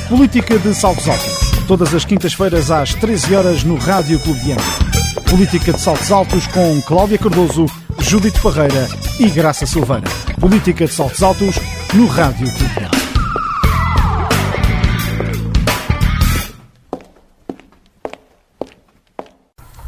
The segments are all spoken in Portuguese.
Política de Saltos Altos. Todas as quintas-feiras às 13 horas no Rádio Clube de Âmara. Política de Saltos Altos com Cláudia Cardoso, Judite Parreira e Graça Silveira. Política de Saltos Altos no Rádio Clube de Âmara.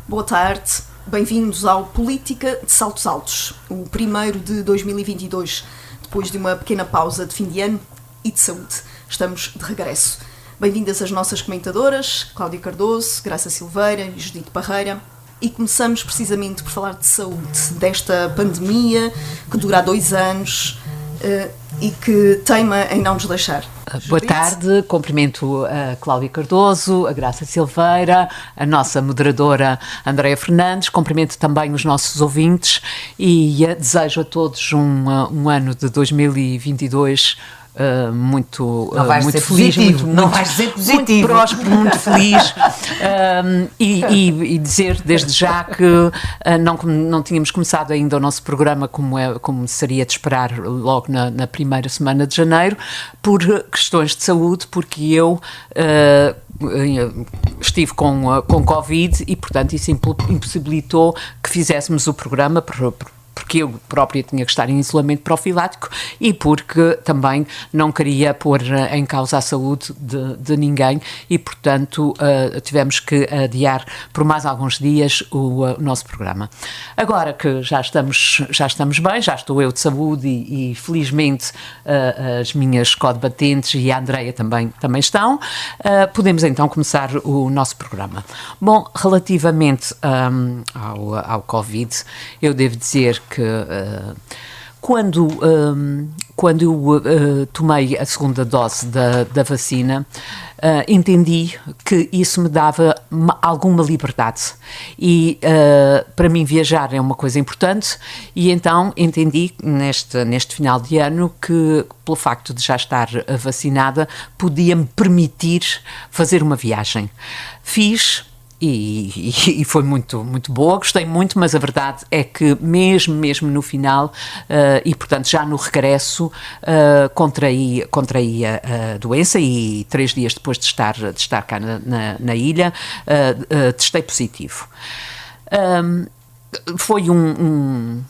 Boa tarde, bem-vindos ao Política de Saltos Altos, o primeiro de 2022, depois de uma pequena pausa de fim de ano e de saúde. Estamos de regresso. Bem-vindas as nossas comentadoras, Cláudia Cardoso, Graça Silveira e Judite Parreira. E começamos precisamente por falar de saúde, desta pandemia que dura há 2 anos e que teima em não nos deixar. Boa tarde, cumprimento a Cláudia Cardoso, a Graça Silveira, a nossa moderadora Andréia Fernandes, cumprimento também os nossos ouvintes e desejo a todos um ano de 2022 muito feliz, muito próspero, muito feliz e dizer desde já que não tínhamos começado ainda o nosso programa como seria de esperar logo na primeira semana de janeiro, por questões de saúde, porque eu estive com Covid e, portanto, isso impossibilitou que fizéssemos o programa porque eu própria tinha que estar em isolamento profilático e porque também não queria pôr em causa a saúde de ninguém e, portanto, tivemos que adiar por mais alguns dias o nosso programa. Agora que já estamos bem, já estou eu de saúde e felizmente as minhas codebatentes e a Andréia também estão, podemos então começar o nosso programa. Bom, relativamente ao Covid, eu devo dizer que quando eu tomei a segunda dose da vacina, entendi que isso me dava alguma liberdade e para mim viajar é uma coisa importante e então entendi neste final de ano que pelo facto de já estar vacinada podia-me permitir fazer uma viagem. Fiz e foi muito, muito boa, gostei muito, mas a verdade é que mesmo no final e portanto já no regresso contraí a doença e 3 dias depois de estar cá na ilha testei positivo. Foi uma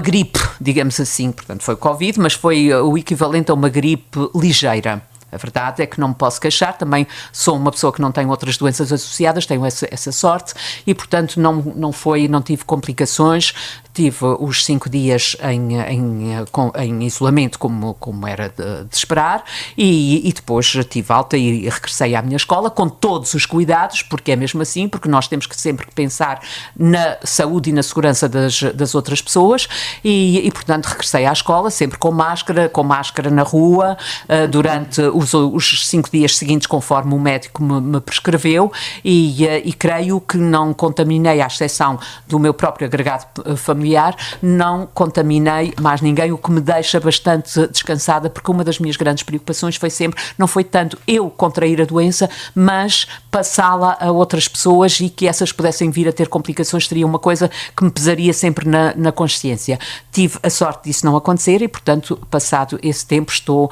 gripe, digamos assim, portanto foi Covid, mas foi o equivalente a uma gripe ligeira. A verdade é que não me posso queixar, também sou uma pessoa que não tem outras doenças associadas, tenho essa sorte e, portanto, não tive complicações, tive os 5 dias em isolamento como era de esperar e depois tive alta e regressei à minha escola com todos os cuidados, porque é mesmo assim, porque nós temos que sempre pensar na saúde e na segurança das outras pessoas e, portanto, regressei à escola sempre com máscara na rua, durante os 5 dias seguintes, conforme o médico me prescreveu e creio que não contaminei, à exceção do meu próprio agregado familiar, não contaminei mais ninguém, o que me deixa bastante descansada, porque uma das minhas grandes preocupações não foi tanto eu contrair a doença, mas passá-la a outras pessoas e que essas pudessem vir a ter complicações seria uma coisa que me pesaria sempre na consciência. Tive a sorte disso não acontecer e, portanto, passado esse tempo estou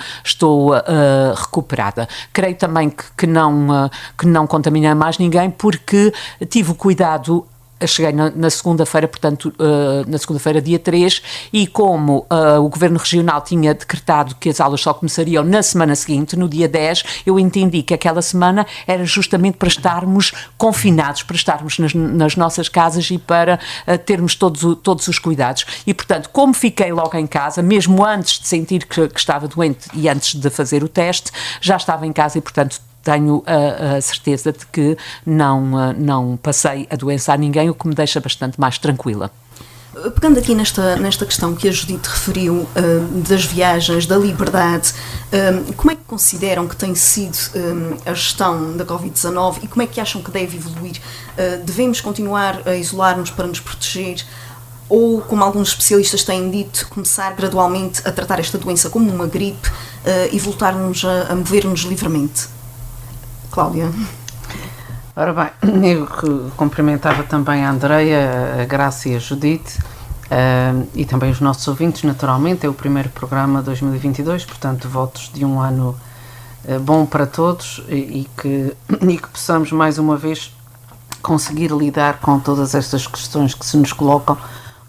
recuperada. Creio também que não contaminei mais ninguém porque tive o cuidado. Cheguei na segunda-feira, portanto, na segunda-feira, dia 3, e como o Governo Regional tinha decretado que as aulas só começariam na semana seguinte, no dia 10, eu entendi que aquela semana era justamente para estarmos confinados, para estarmos nas nossas casas e para termos todos os cuidados. E, portanto, como fiquei logo em casa, mesmo antes de sentir que estava doente e antes de fazer o teste, já estava em casa e, portanto, tenho a certeza de que não passei a doença a ninguém, o que me deixa bastante mais tranquila. Pegando aqui nesta questão que a Judite referiu, das viagens, da liberdade, como é que consideram que tem sido a gestão da Covid-19 e como é que acham que deve evoluir? Devemos continuar a isolar-nos para nos proteger? Ou, como alguns especialistas têm dito, começar gradualmente a tratar esta doença como uma gripe e voltarmos a mover-nos livremente? Cláudia. Ora bem, eu que cumprimentava também a Andréia, a Graça e a Judite e também os nossos ouvintes, naturalmente. É o primeiro programa de 2022, portanto, votos de um ano bom para todos e que possamos mais uma vez conseguir lidar com todas estas questões que se nos colocam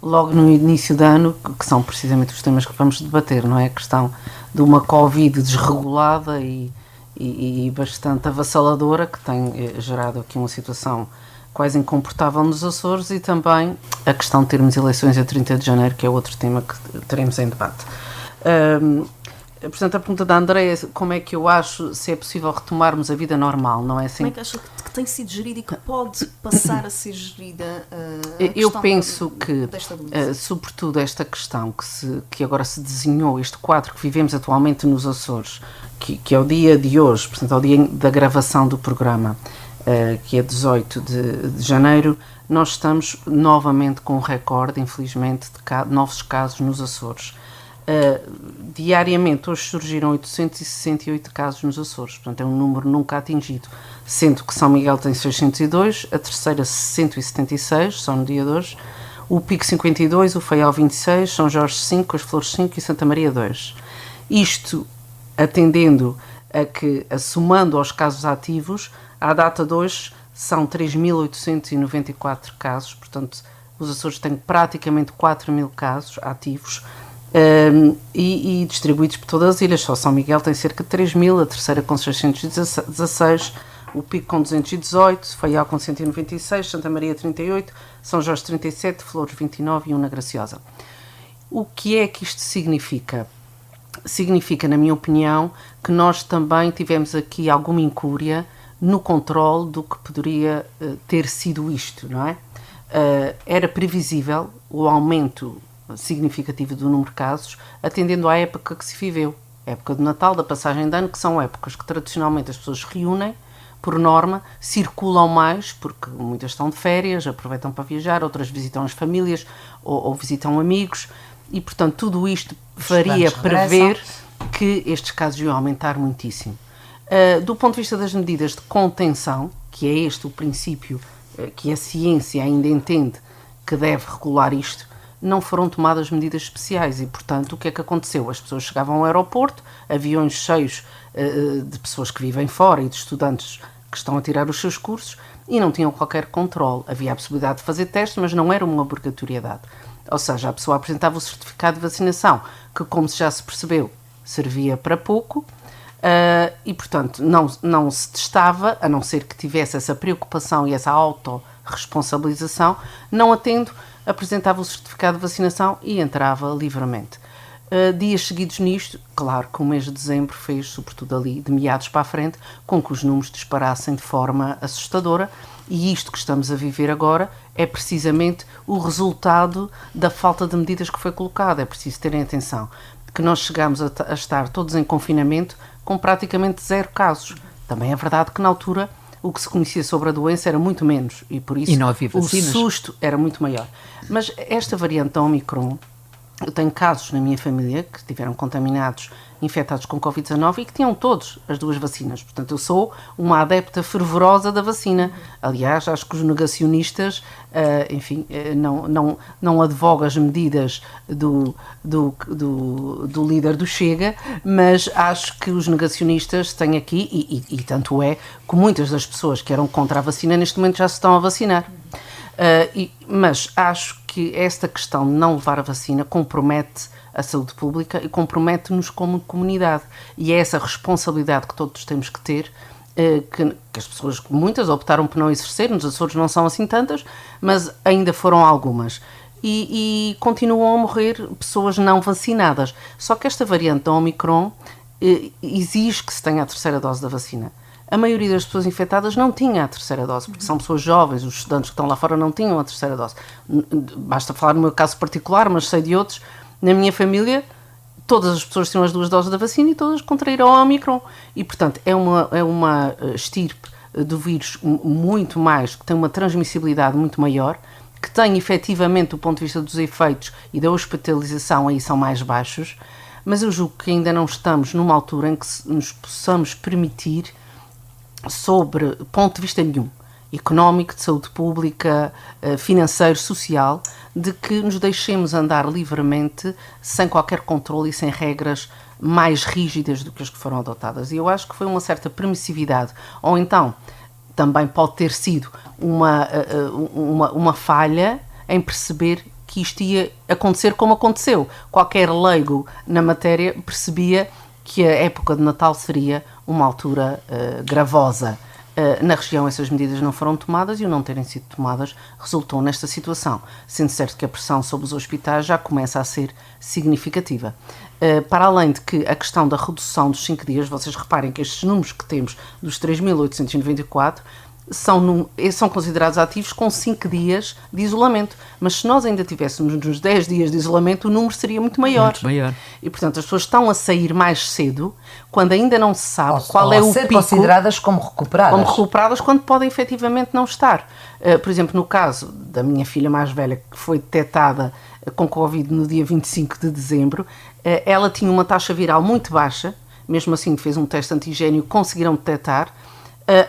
logo no início do ano, que são precisamente os temas que vamos debater, não é? A questão de uma Covid desregulada e bastante avassaladora, que tem gerado aqui uma situação quase incomportável nos Açores, e também a questão de termos eleições a 30 de janeiro, que é outro tema que teremos em debate. Portanto, a pergunta da Andreia é como é que eu acho se é possível retomarmos a vida normal, não é assim? Como é que acha que tem sido gerida e que pode passar a ser gerida eu penso que, sobretudo esta questão que agora se desenhou, este quadro que vivemos atualmente nos Açores, que é o dia de hoje, portanto, é o dia da gravação do programa, que é 18 de janeiro, nós estamos novamente com um recorde, infelizmente, de novos casos nos Açores. Diariamente, hoje surgiram 868 casos nos Açores, portanto é um número nunca atingido, sendo que São Miguel tem 602, a Terceira 176, só no dia de hoje, o Pico 52, o Faial 26, São Jorge 5, as Flores 5 e Santa Maria 2. Isto atendendo somando aos casos ativos, à data de hoje são 3.894 casos, portanto os Açores têm praticamente 4.000 casos ativos, e distribuídos por todas as ilhas. Só São Miguel tem cerca de 3.000, a Terceira com 616, o Pico com 218, Faial com 196, Santa Maria 38, São Jorge 37, Flores 29 e Una Graciosa. O que é que isto significa? Significa, na minha opinião, que nós também tivemos aqui alguma incúria no controle do que poderia ter sido isto, não é? Era previsível o aumento significativo do número de casos, atendendo à época que se viveu, a época do Natal, da passagem de ano, que são épocas que tradicionalmente as pessoas se reúnem, por norma, circulam mais, porque muitas estão de férias, aproveitam para viajar, outras visitam as famílias ou visitam amigos, e portanto tudo isto faria prever que estes casos iam aumentar muitíssimo. Do ponto de vista das medidas de contenção, que é este o princípio que a ciência ainda entende que deve regular isto, não foram tomadas medidas especiais e, portanto, o que é que aconteceu? As pessoas chegavam ao aeroporto, aviões cheios de pessoas que vivem fora e de estudantes que estão a tirar os seus cursos e não tinham qualquer controle. Havia a possibilidade de fazer testes, mas não era uma obrigatoriedade. Ou seja, a pessoa apresentava o certificado de vacinação, que, como já se percebeu, servia para pouco, e, portanto, não se testava, a não ser que tivesse essa preocupação e essa autorresponsabilização, não atendo, apresentava o certificado de vacinação e entrava livremente. Dias seguidos nisto, claro que o mês de dezembro fez, sobretudo ali de meados para a frente, com que os números disparassem de forma assustadora, e isto que estamos a viver agora é precisamente o resultado da falta de medidas que foi colocada. É preciso terem atenção que nós chegamos a estar todos em confinamento com praticamente 0 casos. Também é verdade que na altura o que se conhecia sobre a doença era muito menos e por isso o susto era muito maior. Mas esta variante da Omicron, eu tenho casos na minha família que estiveram contaminados, infectados com Covid-19 e que tinham todos as 2 vacinas. Portanto, eu sou uma adepta fervorosa da vacina. Aliás, acho que os negacionistas, não advogo as medidas do líder do Chega, mas acho que os negacionistas têm aqui, e tanto é que muitas das pessoas que eram contra a vacina neste momento já se estão a vacinar. Mas acho que esta questão de não levar a vacina compromete a saúde pública e compromete-nos como comunidade. E é essa responsabilidade que todos temos que ter, que as pessoas, muitas, optaram por não exercer. Nos Açores não são assim tantas, mas ainda foram algumas. E continuam a morrer pessoas não vacinadas. Só que esta variante da Omicron exige que se tenha a 3ª dose da vacina. A maioria das pessoas infectadas não tinha a 3ª dose, porque são pessoas jovens, os estudantes que estão lá fora não tinham a 3ª dose. Basta falar no meu caso particular, mas sei de outros. Na minha família, todas as pessoas tinham as 2 doses da vacina e todas contraíram a Omicron. E, portanto, é uma estirpe do vírus muito mais, que tem uma transmissibilidade muito maior, que tem, efetivamente, do ponto de vista dos efeitos e da hospitalização, aí são mais baixos, mas eu julgo que ainda não estamos numa altura em que nos possamos permitir, sobre ponto de vista nenhum, económico, de saúde pública, financeiro, social, de que nos deixemos andar livremente, sem qualquer controle e sem regras mais rígidas do que as que foram adotadas. E eu acho que foi uma certa permissividade, ou então também pode ter sido uma falha em perceber que isto ia acontecer como aconteceu. Qualquer leigo na matéria percebia que a época de Natal seria uma altura gravosa. Na região essas medidas não foram tomadas e o não terem sido tomadas resultou nesta situação, sendo certo que a pressão sobre os hospitais já começa a ser significativa. Para além de que a questão da redução dos 5 dias, vocês reparem que estes números que temos dos 3.894 são considerados ativos com 5 dias de isolamento, mas se nós ainda tivéssemos nos 10 dias de isolamento, o número seria muito maior. Muito maior. E, portanto, as pessoas estão a sair mais cedo, quando ainda não se sabe qual é o pico. Ou ser consideradas como recuperadas. Como recuperadas, quando podem efetivamente não estar. Por exemplo, no caso da minha filha mais velha, que foi detectada com Covid no dia 25 de dezembro, ela tinha uma taxa viral muito baixa, mesmo assim fez um teste antigénio, conseguiram detectar.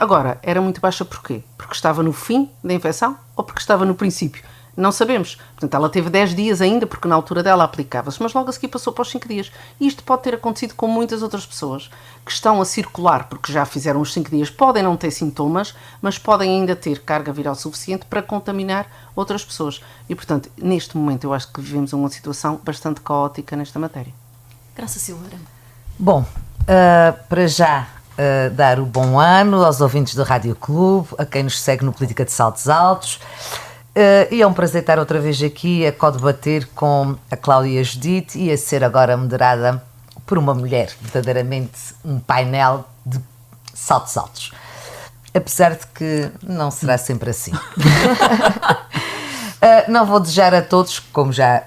Agora, era muito baixa porquê? Porque estava no fim da infecção ou porque estava no princípio? Não sabemos. Portanto, ela teve 10 dias ainda, porque na altura dela aplicava-se, mas logo a seguir passou para os 5 dias. E isto pode ter acontecido com muitas outras pessoas que estão a circular, porque já fizeram os 5 dias, podem não ter sintomas, mas podem ainda ter carga viral suficiente para contaminar outras pessoas. E, portanto, neste momento eu acho que vivemos uma situação bastante caótica nesta matéria. Graça Silveira. Bom, para já dar o bom ano aos ouvintes do Rádio Clube, a quem nos segue no Política de Saltos Altos. E é um prazer estar outra vez aqui a co-debater com a Cláudia Judite e a ser agora moderada por uma mulher, verdadeiramente um painel de saltos altos. Apesar de que não será sempre assim. Não vou desejar a todos, como já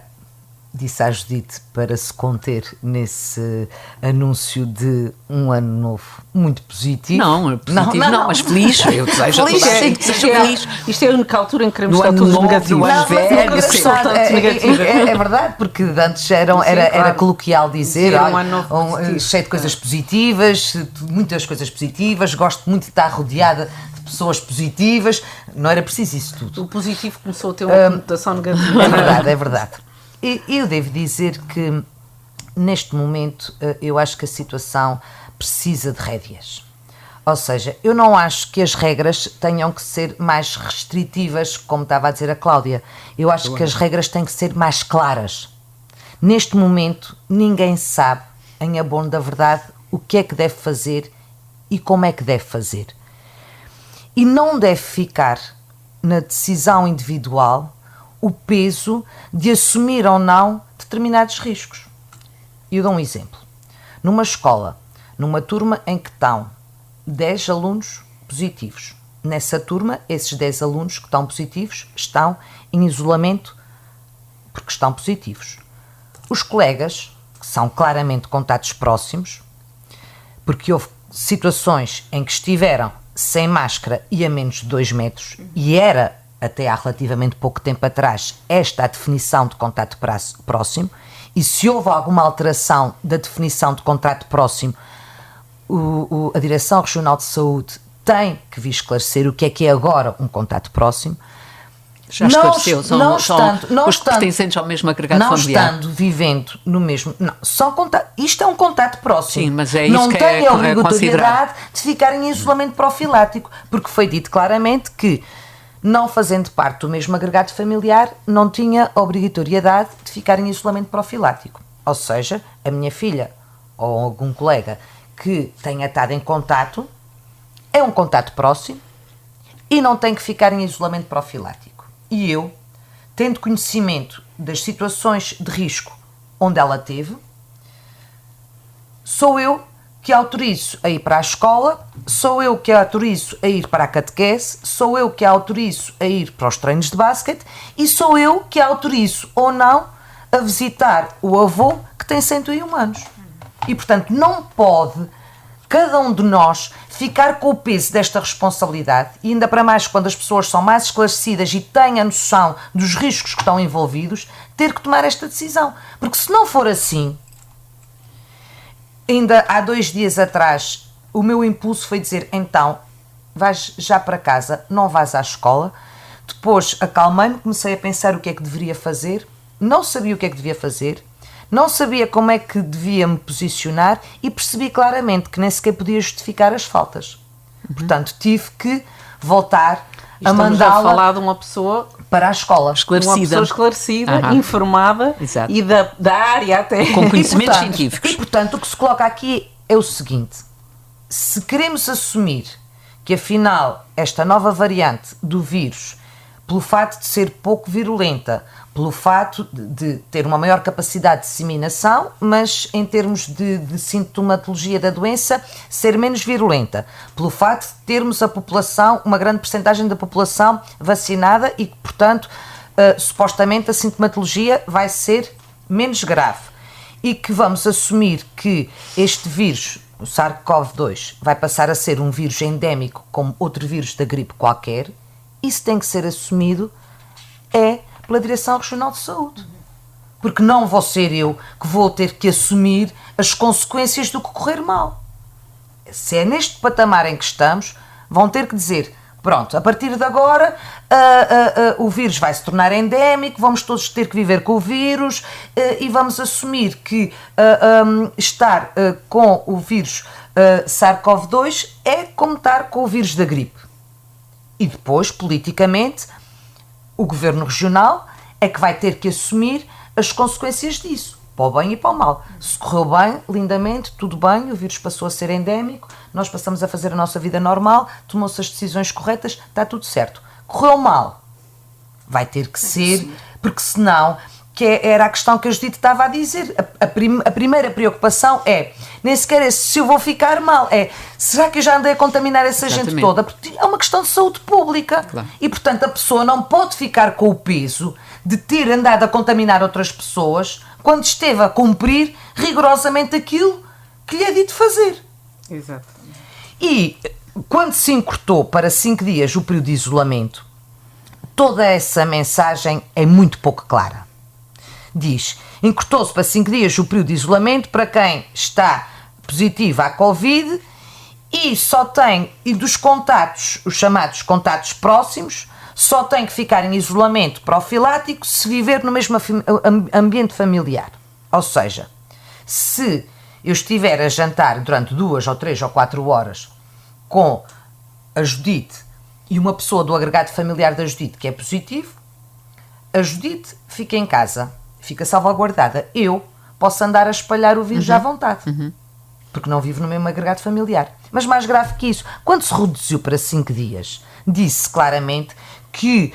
disse à Judite, para se conter nesse anúncio de um ano novo muito positivo. Não, positivo não, mas feliz. Eu desejo feliz, a toda a gente que seja feliz. Isto é a única altura em que queremos No estar ano todos novo, negativos. no ano velho, É verdade, porque antes era coloquial dizer, Sim, um ano novo cheio de coisas positivas, muitas coisas positivas, gosto muito de estar rodeada de pessoas positivas. Não era preciso isso tudo. O positivo começou a ter uma conotação negativa. É verdade. E eu devo dizer que neste momento eu acho que a situação precisa de rédeas. Ou seja, eu não acho que as regras tenham que ser mais restritivas, como estava a dizer a Cláudia. Eu acho que as regras têm que ser mais claras. Neste momento, ninguém sabe, em abono da verdade, o que é que deve fazer e como é que deve fazer. E não deve ficar na decisão individual o peso de assumir ou não determinados riscos. Eu dou um exemplo. Numa escola, numa turma em que estão 10 alunos positivos, nessa turma, esses 10 alunos que estão positivos estão em isolamento porque estão positivos. Os colegas, que são claramente contatos próximos, porque houve situações em que estiveram sem máscara e a menos de 2 metros, e era até há relativamente pouco tempo atrás, esta a definição de contato próximo, e se houve alguma alteração da definição de contato próximo, a Direção Regional de Saúde tem que vir esclarecer o que é agora um contato próximo. Já esclareceu, são os pertencentes ao mesmo agregado familiar. Não estando vivendo no mesmo... Não, só contato, isto é um contato próximo. Sim, mas é isso não que tem a obrigatoriedade de ficar em isolamento profilático, porque foi dito claramente que, não fazendo parte do mesmo agregado familiar, não tinha obrigatoriedade de ficar em isolamento profilático. Ou seja, a minha filha ou algum colega que tenha estado em contato, é um contato próximo e não tem que ficar em isolamento profilático. E eu, tendo conhecimento das situações de risco onde ela teve, sou eu que autorizo a ir para a escola, sou eu que a autorizo a ir para a catequese, sou eu que a autorizo a ir para os treinos de basquete e sou eu que a autorizo ou não a visitar o avô que tem 101 anos. E, portanto, não pode cada um de nós ficar com o peso desta responsabilidade, e ainda para mais quando as pessoas são mais esclarecidas e têm a noção dos riscos que estão envolvidos, ter que tomar esta decisão. Porque se não for assim, ainda há 2 dias atrás, o meu impulso foi dizer, então, vais já para casa, não vais à escola. Depois acalmei-me, comecei a pensar o que é que deveria fazer, não sabia o que é que devia fazer, não sabia como é que devia me posicionar e percebi claramente que nem sequer podia justificar as faltas. Portanto, tive que voltar a mandá-la a falar de uma pessoa para a escola. Esclarecida. Uma pessoa esclarecida, informada. Exato. E da área até. Com conhecimentos E, portanto, científicos. E, portanto, o que se coloca aqui é o seguinte: se queremos assumir que, afinal, esta nova variante do vírus, pelo facto de ser pouco virulenta, pelo facto de ter uma maior capacidade de disseminação, mas em termos de sintomatologia da doença, ser menos virulenta, pelo facto de termos a população, uma grande percentagem da população vacinada e que, portanto, supostamente a sintomatologia vai ser menos grave, e que vamos assumir que este vírus, o SARS-CoV-2, vai passar a ser um vírus endémico como outro vírus da gripe qualquer. Isso tem que ser assumido pela Direção Regional de Saúde. Porque não vou ser eu que vou ter que assumir as consequências do que correr mal. Se é neste patamar em que estamos, vão ter que dizer: pronto, a partir de agora o vírus vai se tornar endémico, vamos todos ter que viver com o vírus e vamos assumir que estar com o vírus SARS-CoV-2 é como estar com o vírus da gripe. E depois, politicamente, o Governo Regional é que vai ter que assumir as consequências disso, para o bem e para o mal. Se correu bem, lindamente, tudo bem, o vírus passou a ser endémico, nós passamos a fazer a nossa vida normal, tomou-se as decisões corretas, está tudo certo. Correu mal, vai ter que ser, porque senão, era a questão que a Judite estava a dizer, a primeira preocupação nem sequer é se eu vou ficar mal, será que eu já andei a contaminar essa gente toda? Porque é uma questão de saúde pública. Claro. E, portanto, a pessoa não pode ficar com o peso de ter andado a contaminar outras pessoas quando esteve a cumprir rigorosamente aquilo que lhe é dito fazer. Exato. E quando se encurtou para 5 dias o período de isolamento, toda essa mensagem é muito pouco clara. Diz: encurtou-se para 5 dias o período de isolamento para quem está positivo à Covid e dos contatos, os chamados contatos próximos, só tem que ficar em isolamento profilático se viver no mesmo ambiente familiar. Ou seja, se eu estiver a jantar durante 2 ou 3 ou 4 horas com a Judite e uma pessoa do agregado familiar da Judite que é positivo, a Judite fica em casa, fica salvaguardada. Eu posso andar a espalhar o vírus à vontade, porque não vivo no mesmo agregado familiar. Mas mais grave que isso, quando se reduziu para 5 dias, disse claramente que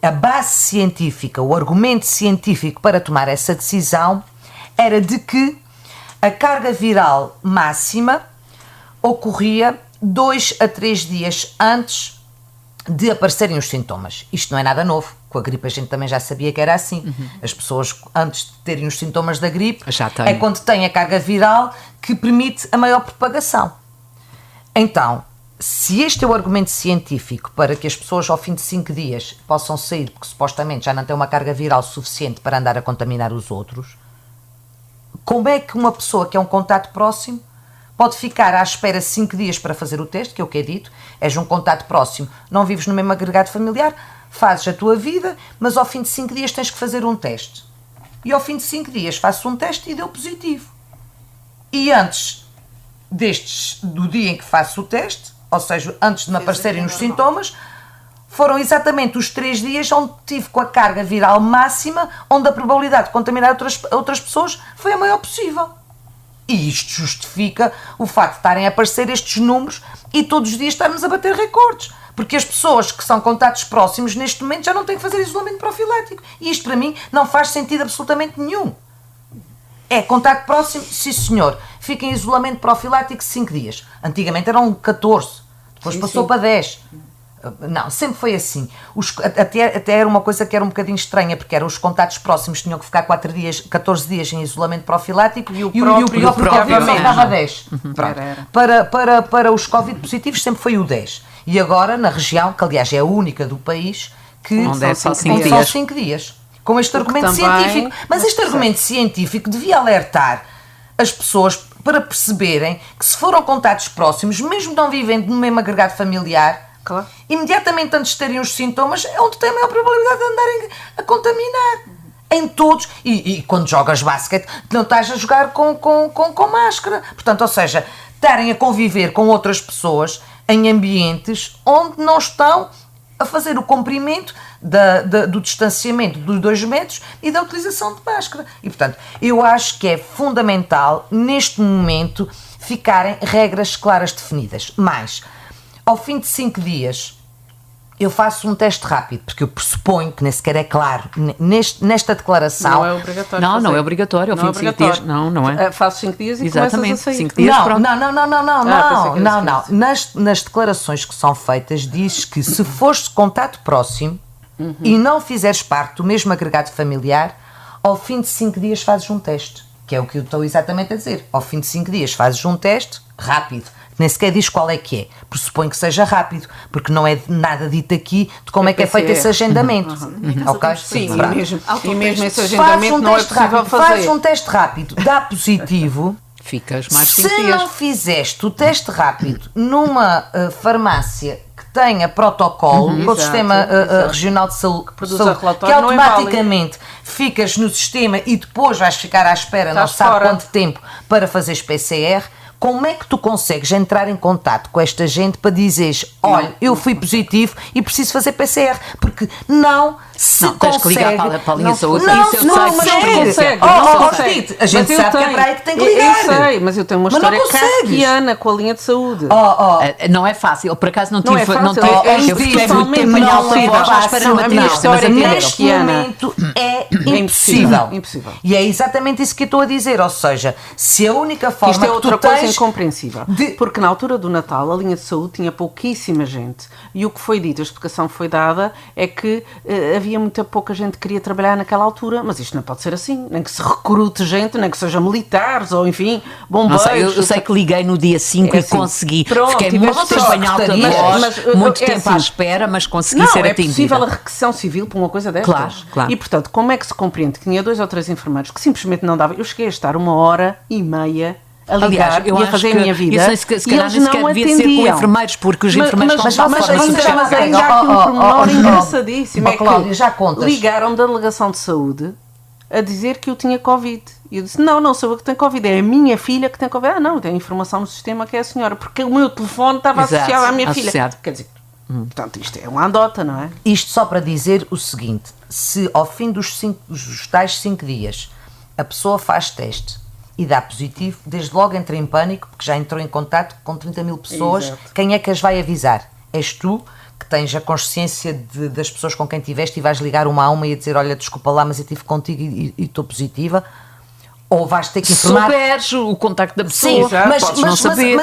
a base científica, o argumento científico para tomar essa decisão era de que a carga viral máxima ocorria 2 a 3 dias antes de aparecerem os sintomas. Isto não é nada novo. Com a gripe a gente também já sabia que era assim. As pessoas, antes de terem os sintomas da gripe, é quando têm a carga viral que permite a maior propagação. Então, se este é o argumento científico para que as pessoas ao fim de 5 dias possam sair, porque supostamente já não têm uma carga viral suficiente para andar a contaminar os outros, como é que uma pessoa que é um contato próximo pode ficar à espera 5 dias para fazer o teste, que é o que é dito, és um contato próximo, não vives no mesmo agregado familiar, fazes a tua vida, mas ao fim de 5 dias tens que fazer um teste. E ao fim de 5 dias faço um teste e deu positivo. E antes do dia em que faço o teste, ou seja, antes de me aparecerem os sintomas, foram exatamente os 3 dias onde tive com a carga viral máxima, onde a probabilidade de contaminar outras pessoas foi a maior possível. E isto justifica o facto de estarem a aparecer estes números e todos os dias estarmos a bater recordes. Porque as pessoas que são contatos próximos neste momento já não têm que fazer isolamento profilático. E isto para mim não faz sentido absolutamente nenhum. É contato próximo, sim senhor, fica em isolamento profilático 5 dias. Antigamente eram 14, depois passou para 10. Não, sempre foi assim. Até era uma coisa que era um bocadinho estranha, porque eram os contatos próximos tinham que ficar 14 dias em isolamento profilático e o próprio obviamente dava 10. Para os Covid positivos sempre foi o 10. E agora na região, que aliás é a única do país, que são 5 dias. Com este argumento científico. Mas este argumento científico devia alertar as pessoas para perceberem que se foram contatos próximos, mesmo não vivendo no mesmo agregado familiar, imediatamente antes de terem os sintomas, é onde tem a maior probabilidade de andarem a contaminar. em todos, e quando jogas basquete não estás a jogar com máscara, portanto, ou seja, estarem a conviver com outras pessoas em ambientes onde não estão a fazer o cumprimento do distanciamento dos 2 metros e da utilização de máscara. E, portanto, eu acho que é fundamental, neste momento, ficarem regras claras definidas. Mas, ao fim de 5 dias, eu faço um teste rápido, porque eu pressuponho que nem sequer é claro nesta declaração. Não é obrigatório. Não é obrigatório. Ao fim de 5 dias, não é. Faço 5 dias e Exatamente, começas a sair. 5 dias, pronto. Não. Nas declarações que são feitas, diz que se fores de contato próximo e não fizeres parte do mesmo agregado familiar, ao fim de 5 dias fazes um teste. Que é o que eu estou exatamente a dizer. Ao fim de 5 dias fazes um teste rápido. Nem sequer diz qual é que é. Pressuponho que seja rápido, porque não é nada dito aqui de como é que é feito esse agendamento. Ok? Sim, Pronto. e mesmo esse agendamento não é possível fazer. Faz um teste rápido, dá positivo. Ficas mais 5 dias. Se não fizeste o teste rápido numa farmácia que tenha protocolo, com o Sistema Regional de Saúde, que automaticamente ficas no sistema e depois vais ficar à espera, não sabe quanto tempo, para fazeres PCR. Como é que tu consegues entrar em contato com esta gente para dizeres, olha, eu fui positivo e preciso fazer PCR? Porque não se consegue. Tens que ligar para a linha de saúde. Não Isso eu sei, consegue. A gente sabe que é para aí que tem que ligar. Eu sei, mas eu tenho uma história kafkiana com a linha de saúde. Não é fácil. Por acaso não tive. Eu fiquei muito tempo em Alfeira à espera de uma história neste momento é impossível. E é exatamente isso que eu estou a dizer. Ou seja, se a única forma isto é que outra tu coisa tens... incompreensível. Porque na altura do Natal a linha de saúde tinha pouquíssima gente. E o que foi dito, a explicação que foi dada, é que havia muita pouca gente que queria trabalhar naquela altura. Mas isto não pode ser assim. Nem que se recrute gente, nem que sejam militares ou enfim, bombeiros. Eu sei que liguei no dia 5 e consegui. Pronto, fiquei muito tempo em alta voz, muito tempo à espera, mas consegui ser atendida. Não, é possível a requisição civil para uma coisa destas. Claro. E portanto, como é que se compreende que tinha 2 ou 3 enfermeiros que simplesmente não dava? Eu cheguei a estar 1h30 a ligar e a fazer a minha vida. Eu sei se calhar nem sequer devia ser com enfermeiros, porque os enfermeiros estão fora do sistema. Mas ainda há aqui um pormenor engraçadíssimo. É Cláudia, já contas. Ligaram da delegação de saúde a dizer que eu tinha Covid. E eu disse, não sou eu que tenho Covid, é a minha filha que tem Covid. Não, tem informação no sistema que é a senhora, porque o meu telefone estava associado à minha filha. Quer dizer, portanto, isto é uma andota, não é? Isto só para dizer o seguinte, se ao fim dos tais 5 dias a pessoa faz teste e dá positivo, desde logo entra em pânico, porque já entrou em contato com 30 mil pessoas. Exato. Quem é que as vai avisar? És tu, que tens a consciência das pessoas com quem estiveste e vais ligar uma a uma e a dizer, olha, desculpa lá, mas eu estive contigo e estou positiva? Ou vais ter que informar... Souberes o contacto da pessoa. Sim, podes não saber.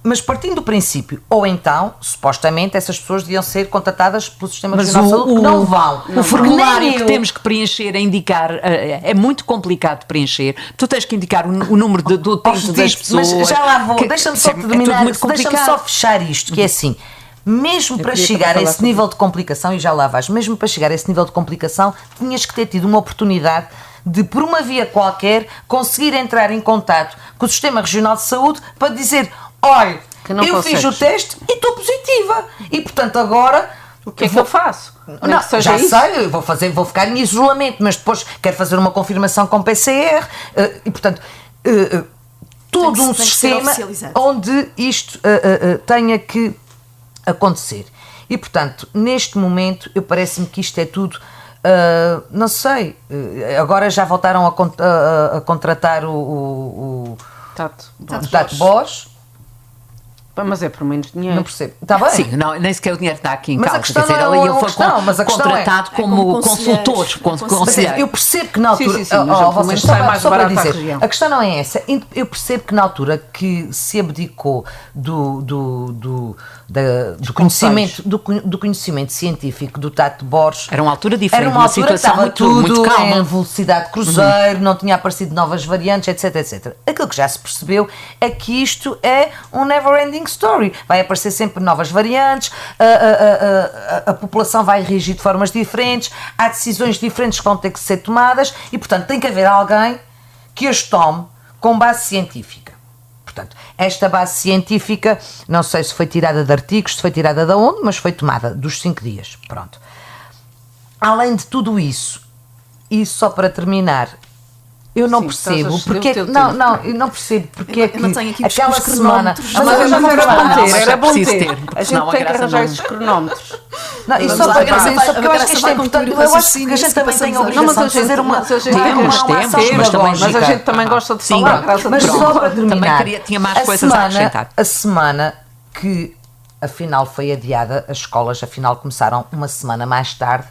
Mas partindo do princípio, ou então, supostamente, essas pessoas deviam ser contatadas pelo Sistema Regional de Saúde, que não vão. O formulário que temos que preencher, a indicar, é muito complicado de preencher. Tu tens que indicar o número do tempo das pessoas. Mas já lá vou, deixa-me só terminar, deixa-me só fechar isto, que é assim, mesmo para chegar a esse nível de complicação, e já lá vais, mesmo para chegar a esse nível de complicação, tinhas que ter tido uma oportunidade de, por uma via qualquer, conseguir entrar em contato com o Sistema Regional de Saúde para dizer... Olha, eu fiz o teste e estou positiva. E, portanto, agora... O que é que eu faço? Não, já sei, vou ficar em isolamento, mas depois quero fazer uma confirmação com PCR. E, portanto, todo um sistema onde isto tenha que acontecer. E, portanto, neste momento, parece-me que isto é tudo... não sei, agora já voltaram a contratar o Tato Bosch. Mas é por menos dinheiro. Não percebo. Está bem? Sim, nem sequer o dinheiro está aqui em mas causa. A questão quer dizer, não é ele foi contratado como consultor. Eu percebo que na altura... Vocês mais barato à região. A questão não é essa. Eu percebo que na altura que se abdicou do conhecimento científico do Tato Borges... Era uma altura diferente, uma situação muito calma. Em velocidade cruzeiro, não tinha aparecido novas variantes, etc. Aquilo que já se percebeu é que isto é um never-ending story. Vai aparecer sempre novas variantes, a população vai reagir de formas diferentes, há decisões diferentes que vão ter que ser tomadas e, portanto, tem que haver alguém que as tome com base científica. Portanto, esta base científica, não sei se foi tirada de artigos, se foi tirada de onde, mas foi tomada dos 5 dias. Pronto. Além de tudo isso, E só para terminar, eu não percebo porque é que, eu não percebo porque é que aquela semana, mas eu já quero responder, era bom ter. A gente tem que arranjar esses cronómetros. Não, e só para porque eu acho que isto é importante, eu acho que a gente também tem a obrigação de fazer uma mas a gente também gosta de falar. Mas só para terminar, tinha mais coisas a acrescentar. A semana que afinal foi adiada, as escolas afinal começaram uma semana mais tarde.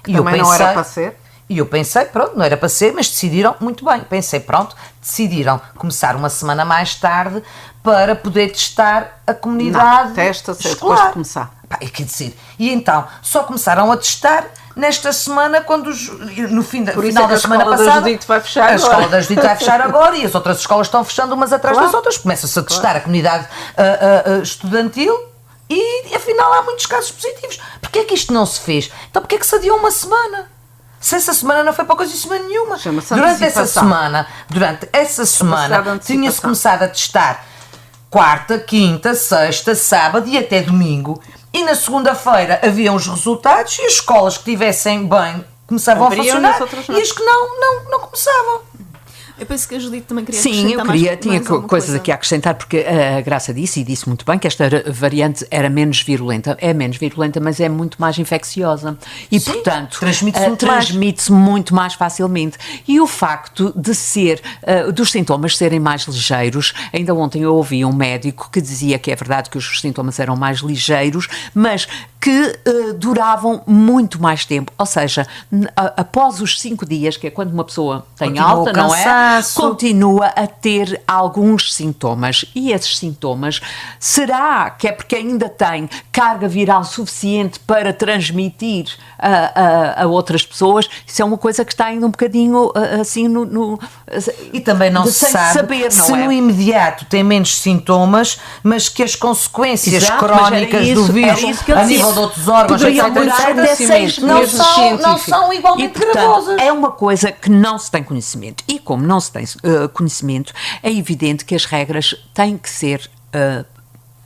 E também não era para ser. E eu pensei, pronto, não era para ser, mas decidiram muito bem. Pensei, pronto, decidiram começar uma semana mais tarde para poder testar a comunidade escolar. Testa-se depois de começar. Quer dizer, e então, só começaram a testar nesta semana, quando no final da semana passada, a escola da Judite vai fechar agora e as outras escolas estão fechando umas atrás das outras. Começa-se a testar a comunidade estudantil e afinal há muitos casos positivos. Porquê é que isto não se fez? Então porquê é que se adiou uma semana? Se essa semana não foi para coisa nenhuma. Durante essa semana tinha-se começado a testar quarta, quinta, sexta, sábado e até domingo. E na segunda-feira haviam os resultados e as escolas que estivessem bem começavam a funcionar e as que não começavam. Eu penso que a Judite também queria acrescentar. Tinha coisas aqui a acrescentar, porque a Graça disse muito bem, que esta variante era menos virulenta. É menos virulenta, mas é muito mais infecciosa. E, portanto, transmite-se muito mais facilmente. E o facto de dos sintomas serem mais ligeiros, ainda ontem eu ouvi um médico que dizia que é verdade que os sintomas eram mais ligeiros, mas que duravam muito mais tempo. Ou seja, após os 5 dias, que é quando uma pessoa tem alta, não é? Continua a ter alguns sintomas. E esses sintomas, será que é porque ainda tem carga viral suficiente para transmitir a outras pessoas? Isso é uma coisa que está ainda um bocadinho assim e também não se sabe se no imediato tem menos sintomas, mas que as consequências crónicas do vírus a nível de outros órgãos, etc., não são igualmente gravosas. É uma coisa que não se tem conhecimento. E como não se tem conhecimento, é evidente que as regras têm que ser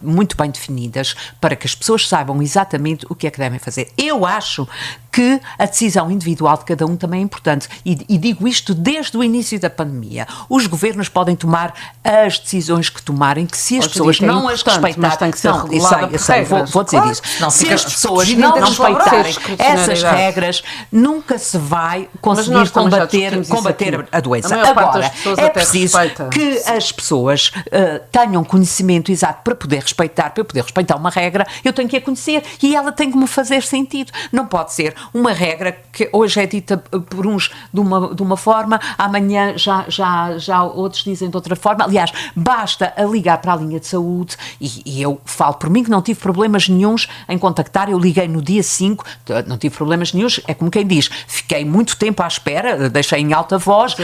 muito bem definidas para que as pessoas saibam exatamente o que é que devem fazer. Eu acho que a decisão individual de cada um também é importante e digo isto desde o início da pandemia. Os governos podem tomar as decisões que tomarem, que se as pessoas não as respeitarem, tem que ser vou dizer isso. Se as pessoas não respeitarem essas regras, nunca se vai conseguir combater a doença. Agora, é preciso que as pessoas tenham conhecimento exato para poder respeitar uma regra, eu tenho que a conhecer e ela tem que me fazer sentido. Não pode ser uma regra que hoje é dita por uns de uma forma, amanhã já outros dizem de outra forma. Aliás, basta a ligar para a linha de saúde e eu falo por mim que não tive problemas nenhuns em contactar, eu liguei no dia 5, não tive problemas nenhuns, é como quem diz, fiquei muito tempo à espera, deixei em alta voz,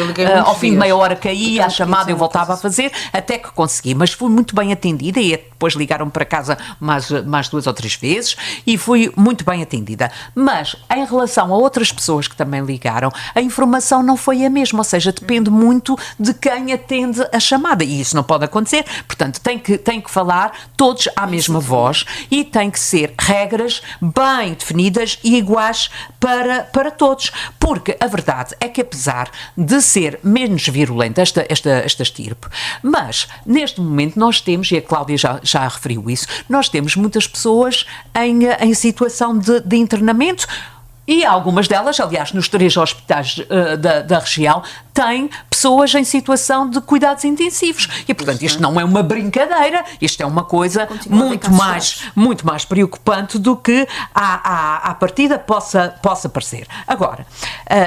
ao fim de meia hora caía a chamada, eu voltava a fazer, até que consegui, mas fui muito bem atendida e depois ligaram para casa mais 2 ou 3 vezes e fui muito bem atendida. Mas, em relação a outras pessoas que também ligaram, a informação não foi a mesma, ou seja, depende muito de quem atende a chamada e isso não pode acontecer, portanto tem que falar todos à mesma voz e tem que ser regras bem definidas e iguais para todos, porque a verdade é que apesar de ser menos virulenta esta estirpe, mas neste momento nós temos, e a Cláudia já referiu isso, nós temos muitas pessoas em situação de internamento e algumas delas, aliás, nos 3 hospitais da região, têm pessoas em situação de cuidados intensivos. E, portanto, isto não é uma brincadeira, isto é uma coisa muito mais preocupante do que à partida possa parecer. Agora,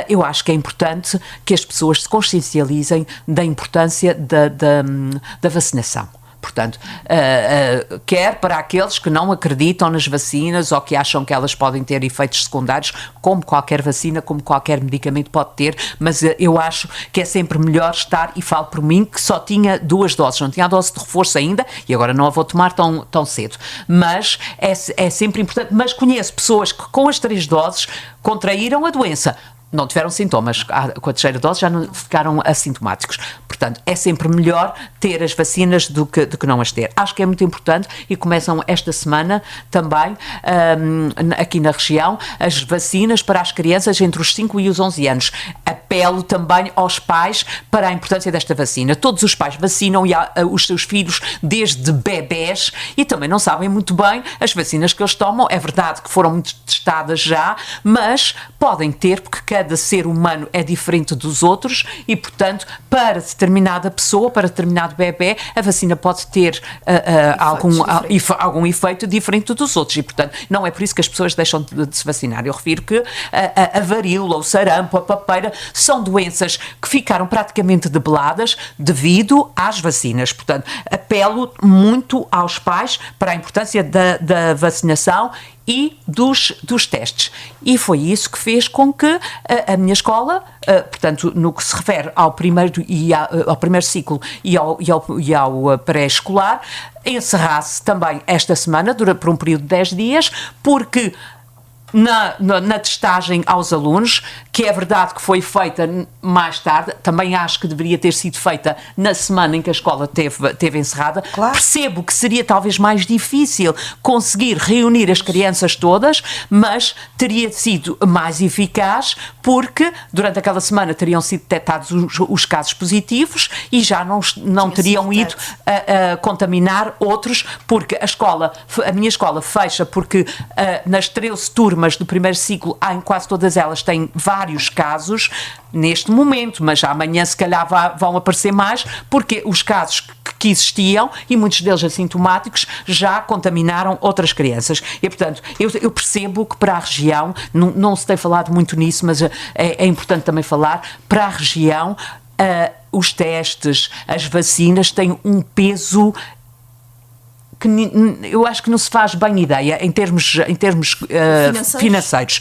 eu acho que é importante que as pessoas se consciencializem da importância da vacinação. Portanto, quer para aqueles que não acreditam nas vacinas ou que acham que elas podem ter efeitos secundários, como qualquer vacina, como qualquer medicamento pode ter, mas eu acho que é sempre melhor estar, e falo por mim, que só tinha 2 doses, não tinha a dose de reforço ainda, e agora não a vou tomar tão cedo. Mas é sempre importante, mas conheço pessoas que com as 3 doses contraíram a doença, não tiveram sintomas. Com a terceira dose já não ficaram assintomáticos. Portanto, é sempre melhor ter as vacinas do que não as ter. Acho que é muito importante e começam esta semana também, aqui na região, as vacinas para as crianças entre os 5 e os 11 anos. Apelo também aos pais para a importância desta vacina. Todos os pais vacinam os seus filhos desde bebés e também não sabem muito bem as vacinas que eles tomam. É verdade que foram muito testadas já, mas podem ter, porque cada ser humano é diferente dos outros e, portanto, para determinada pessoa, para determinado bebé, a vacina pode ter algum efeito diferente dos outros e, portanto, não é por isso que as pessoas deixam de se vacinar. Eu refiro que a varíola, o sarampo, a papeira são doenças que ficaram praticamente debeladas devido às vacinas. Portanto, apelo muito aos pais para a importância da vacinação e dos testes. E foi isso que fez com que a minha escola, portanto, no que se refere ao primeiro ciclo e ao pré-escolar, encerrasse também esta semana, por um período de 10 dias, porque na testagem aos alunos, que é verdade que foi feita mais tarde, também acho que deveria ter sido feita na semana em que a escola teve encerrada. Claro. Percebo que seria talvez mais difícil conseguir reunir as crianças todas, mas teria sido mais eficaz porque durante aquela semana teriam sido detectados os casos positivos e já não teriam ido a contaminar outros, porque a minha escola fecha porque nas 13 turmas do primeiro ciclo, em quase todas elas têm vários casos neste momento, mas amanhã se calhar vão aparecer mais, porque os casos que existiam, e muitos deles assintomáticos, já contaminaram outras crianças. E, portanto, eu percebo que para a região, não se tem falado muito nisso, mas é importante também falar, para a região, os testes, as vacinas têm um peso que eu acho que não se faz bem ideia em termos financeiros.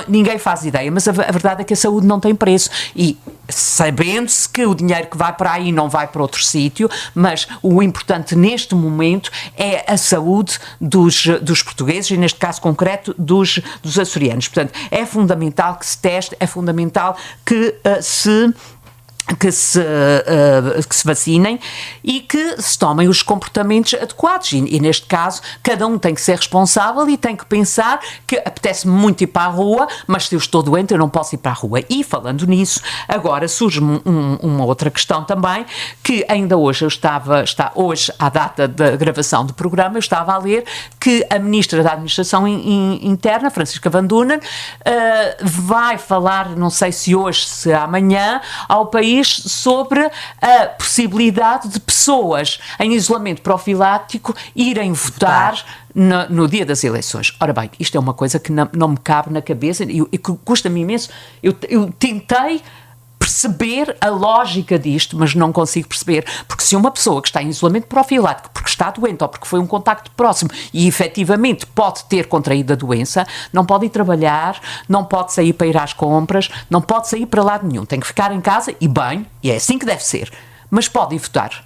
Ninguém faz ideia, mas a verdade é que a saúde não tem preço e sabendo-se que o dinheiro que vai para aí não vai para outro sítio, mas o importante neste momento é a saúde dos portugueses e neste caso concreto dos açorianos. Portanto, é fundamental que se teste, é fundamental que se vacinem e que se tomem os comportamentos adequados e neste caso cada um tem que ser responsável e tem que pensar que apetece-me muito ir para a rua, mas se eu estou doente eu não posso ir para a rua. E falando nisso, agora surge-me uma outra questão também, que ainda hoje está hoje à data da gravação do programa, eu estava a ler que a Ministra da Administração Interna, Francisca Van Dunen, vai falar, não sei se hoje, se amanhã, ao país sobre a possibilidade de pessoas em isolamento profilático irem votar no dia das eleições. Ora bem, isto é uma coisa que não me cabe na cabeça e que custa-me imenso. Eu tentei perceber a lógica disto, mas não consigo perceber, porque se uma pessoa que está em isolamento profilático, porque está doente ou porque foi um contacto próximo e efetivamente pode ter contraído a doença, não pode ir trabalhar, não pode sair para ir às compras, não pode sair para lado nenhum, tem que ficar em casa e bem, e é assim que deve ser, mas pode ir votar.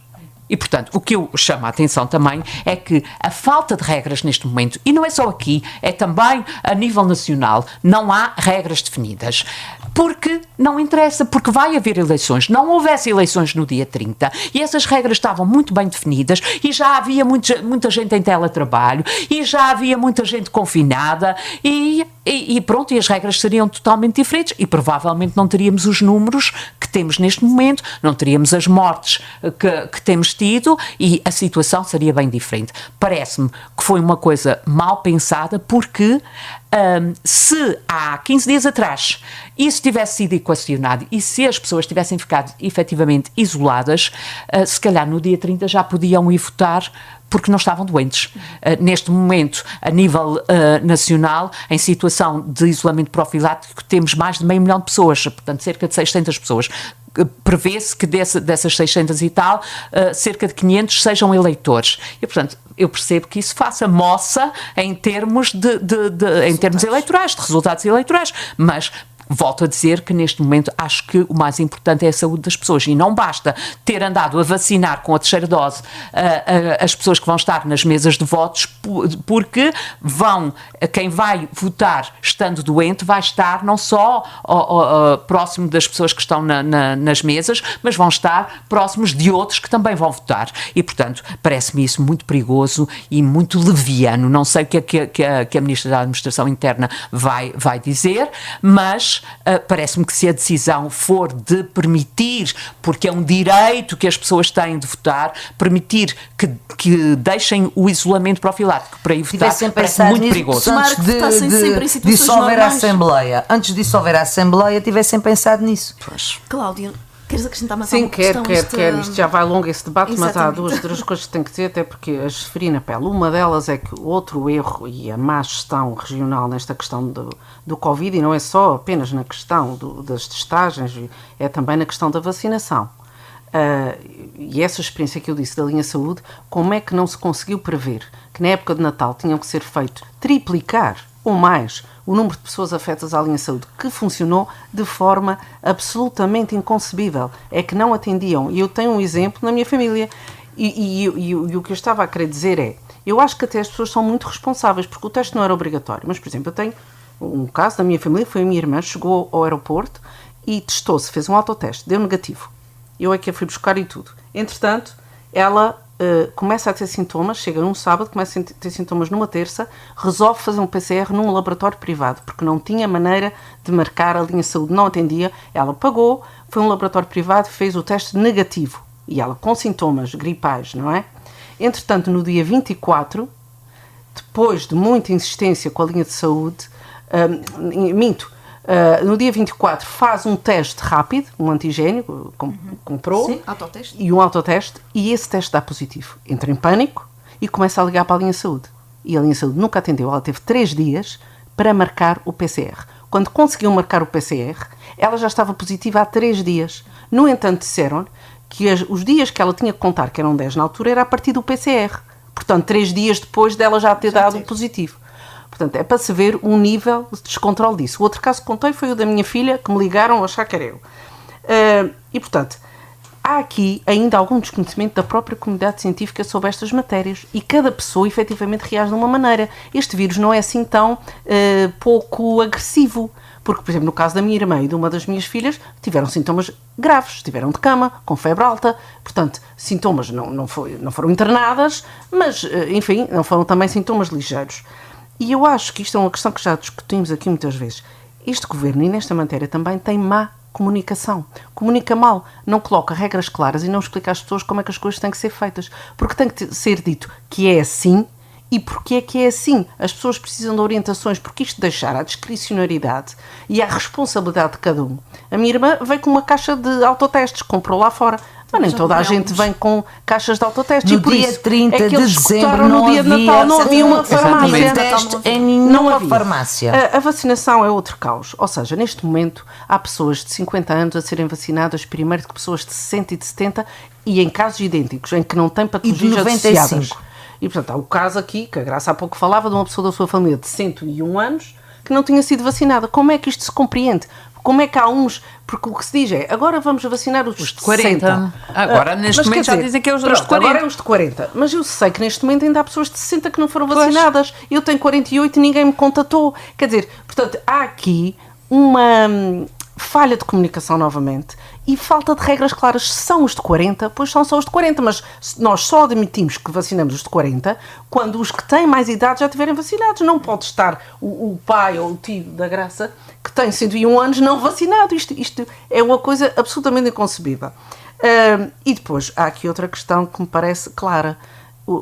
E, portanto, o que eu chamo a atenção também é que a falta de regras neste momento, e não é só aqui, é também a nível nacional, não há regras definidas. Porque não interessa, porque vai haver eleições. Não houvesse eleições no dia 30 e essas regras estavam muito bem definidas e já havia muita gente em teletrabalho e já havia muita gente confinada e pronto, e as regras seriam totalmente diferentes e provavelmente não teríamos os números que temos neste momento, não teríamos as mortes que temos tido e a situação seria bem diferente. Parece-me que foi uma coisa mal pensada porque se há 15 dias atrás isso tivesse sido equacionado e se as pessoas tivessem ficado efetivamente isoladas, se calhar no dia 30 já podiam ir votar porque não estavam doentes. Neste momento, a nível nacional, em situação de isolamento profilático, temos mais de 500 mil pessoas, portanto cerca de 600 pessoas. Prevê-se que dessas 600 e tal, cerca de 500 sejam eleitores. E, portanto, eu percebo que isso faça moça em termos em termos eleitorais, de resultados eleitorais, mas volto a dizer que neste momento acho que o mais importante é a saúde das pessoas e não basta ter andado a vacinar com a terceira dose as pessoas que vão estar nas mesas de votos, porque quem vai votar estando doente vai estar não só próximo das pessoas que estão nas mesas, mas vão estar próximos de outros que também vão votar. E, portanto, parece-me isso muito perigoso e muito leviano. Não sei o que a Ministra da Administração Interna vai dizer, mas parece-me que se a decisão for de permitir, porque é um direito que as pessoas têm de votar, permitir que deixem o isolamento profilático para ir votar, parece muito perigoso. Antes de dissolver a Assembleia, tivessem pensado nisso. Pois. Cláudia, queres acrescentar mais alguma questão? Sim, quero. Isto já vai longo esse debate, exatamente. Mas há duas coisas que tenho que dizer, até porque as referi na pele. Uma delas é que outro erro e a má gestão regional nesta questão do Covid, e não é só apenas na questão das testagens, é também na questão da vacinação. E essa experiência que eu disse da linha saúde, como é que não se conseguiu prever que na época de Natal tinham que ser feito triplicar ou mais o número de pessoas afetas à linha saúde, que funcionou de forma absolutamente inconcebível, é que não atendiam. E eu tenho um exemplo na minha família, e o que eu estava a querer dizer é, eu acho que até as pessoas são muito responsáveis, porque o teste não era obrigatório, mas, por exemplo, eu tenho um caso da minha família, foi a minha irmã, chegou ao aeroporto e testou-se, fez um autoteste, deu negativo. Eu é que a fui buscar e tudo. Entretanto, ela começa a ter sintomas, chega num sábado, começa a ter sintomas numa terça, resolve fazer um PCR num laboratório privado, porque não tinha maneira de marcar, a linha de saúde não atendia, ela pagou, foi a um laboratório privado, fez o teste negativo, e ela com sintomas gripais, não é? Entretanto, no dia 24, depois de muita insistência com a linha de saúde, no dia 24 faz um teste rápido, um antigénio, comprou, sim, autoteste. E um autoteste, e esse teste dá positivo. Entra em pânico e começa a ligar para a linha de saúde. E a linha de saúde nunca atendeu, ela teve 3 dias para marcar o PCR. Quando conseguiu marcar o PCR, ela já estava positiva há 3 dias. No entanto, disseram que os dias que ela tinha que contar, que eram 10 na altura, era a partir do PCR. Portanto, 3 dias depois dela já ter dado positivo. Portanto, é para se ver um nível de descontrole disso. O outro caso que contei foi o da minha filha, que me ligaram a achar que era eu. E, portanto, há aqui ainda algum desconhecimento da própria comunidade científica sobre estas matérias. E cada pessoa, efetivamente, reage de uma maneira. Este vírus não é assim tão pouco agressivo. Porque, por exemplo, no caso da minha irmã e de uma das minhas filhas, tiveram sintomas graves. Estiveram de cama, com febre alta. Portanto, sintomas não foram internadas, mas, enfim, não foram também sintomas ligeiros. E eu acho que isto é uma questão que já discutimos aqui muitas vezes. Este governo, e nesta matéria também, tem má comunicação. Comunica mal, não coloca regras claras e não explica às pessoas como é que as coisas têm que ser feitas. Porque tem que ser dito que é assim e porque é que é assim. As pessoas precisam de orientações, porque isto deixar à discricionariedade e à responsabilidade de cada um. A minha irmã veio com uma caixa de autotestes, comprou lá fora. Mas nem toda a gente vem com caixas de autotestes. No dia 30 de dezembro no dia de Natal não havia uma farmácia. Em nenhuma farmácia. A vacinação é outro caos. Ou seja, neste momento há pessoas de 50 anos a serem vacinadas primeiro do que pessoas de 60 e de 70 e em casos idênticos, em que não têm patologias associadas. E, portanto, há o caso aqui, que a Graça há pouco falava, de uma pessoa da sua família de 101 anos que não tinha sido vacinada. Como é que isto se compreende? Como é que há uns... Porque o que se diz é, agora vamos vacinar os de 40. 60. Agora, neste momento, já dizem que é os de 40. Agora é os de 40. Mas eu sei que neste momento ainda há pessoas de 60 que não foram vacinadas. Eu tenho 48 e ninguém me contatou. Quer dizer, portanto, há aqui uma falha de comunicação novamente e falta de regras claras. Se são os de 40, pois são só os de 40. Mas nós só admitimos que vacinamos os de 40 quando os que têm mais idade já estiverem vacinados. Não pode estar o pai ou o tio da Graça que tem 101 anos não vacinado. Isto é uma coisa absolutamente inconcebível. E depois há aqui outra questão que me parece clara,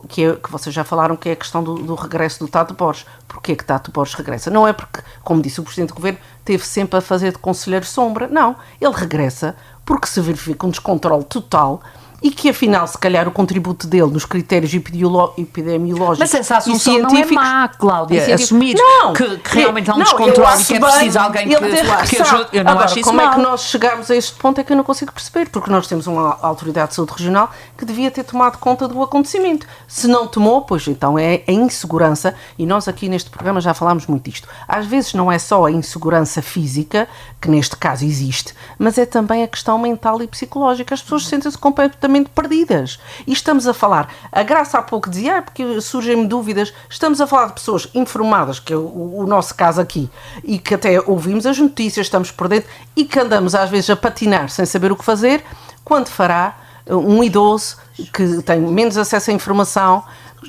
que vocês já falaram, que é a questão do regresso do Tato Borges. Porquê que Tato Borges regressa? Não é porque, como disse o Presidente do Governo, teve sempre a fazer de conselheiro sombra. Não, ele regressa porque se verifica um descontrole total e que afinal, se calhar, o contributo dele nos critérios epidemiológicos mas essa e assunção científicos... não é má, Cláudia, assumir que realmente há um não, descontrole e que é preciso alguém ele que ter ajude. Eu não Agora, acho isso como mal. é que nós chegámos a este ponto é que eu não consigo perceber, porque nós temos uma autoridade de saúde regional que devia ter tomado conta do acontecimento. Se não tomou, pois então é a insegurança, e nós aqui neste programa já falámos muito disto. Às vezes não é só a insegurança física, que neste caso existe, mas é também a questão mental e psicológica. As pessoas sentem-se completamente perdidas. E estamos a falar, a Graça há pouco dizia, porque surgem-me dúvidas, estamos a falar de pessoas informadas, que é o nosso caso aqui, e que até ouvimos as notícias, estamos por dentro, e que andamos às vezes a patinar sem saber o que fazer, quando fará um idoso que tem menos acesso à informação,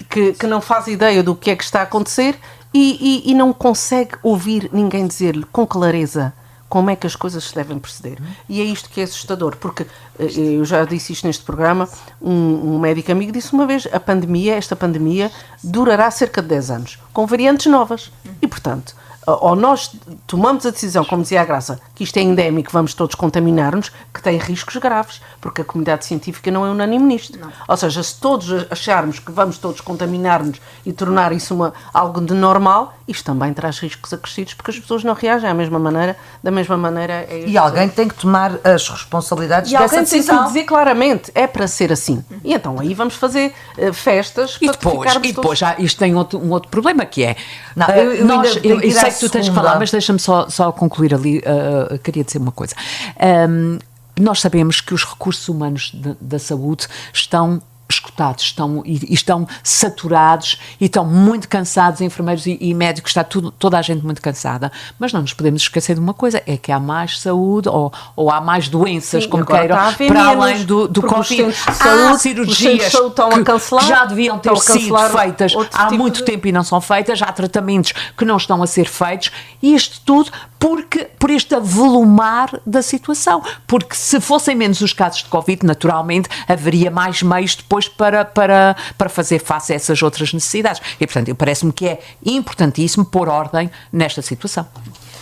que não faz ideia do que é que está a acontecer e não consegue ouvir ninguém dizer-lhe com clareza como é que as coisas se devem proceder. E é isto que é assustador, porque eu já disse isto neste programa, um médico amigo disse uma vez, esta pandemia durará cerca de 10 anos, com variantes novas. E, portanto, ou nós tomamos a decisão, como dizia a Graça, que isto é endémico, vamos todos contaminar-nos, que tem riscos graves, porque a comunidade científica não é unânime nisto. Não. Ou seja, se todos acharmos que vamos todos contaminar-nos e tornar isso algo de normal, isto também traz riscos acrescidos, porque as pessoas não reagem da mesma maneira. E alguém tem que tomar as responsabilidades dessa decisão. E alguém tem que dizer claramente, é para ser assim. E então aí vamos fazer festas e para depois, todos... já isto tem um outro problema, que é... Não, eu sei que tu tens que falar, mas deixa-me só concluir ali, queria dizer uma coisa. Nós sabemos que os recursos humanos da saúde estão esgotados, estão saturados e estão muito cansados, enfermeiros e médicos, está toda a gente muito cansada, mas não nos podemos esquecer de uma coisa, é que há mais saúde ou há mais doenças, como queiram, para além do Covid. Há cirurgias que já deviam ter sido feitas há muito tempo e não são feitas, há tratamentos que não estão a ser feitos, e isto tudo por este avolumar da situação, porque se fossem menos os casos de Covid, naturalmente haveria mais meios depois para fazer face a essas outras necessidades. E, portanto, parece-me que é importantíssimo pôr ordem nesta situação.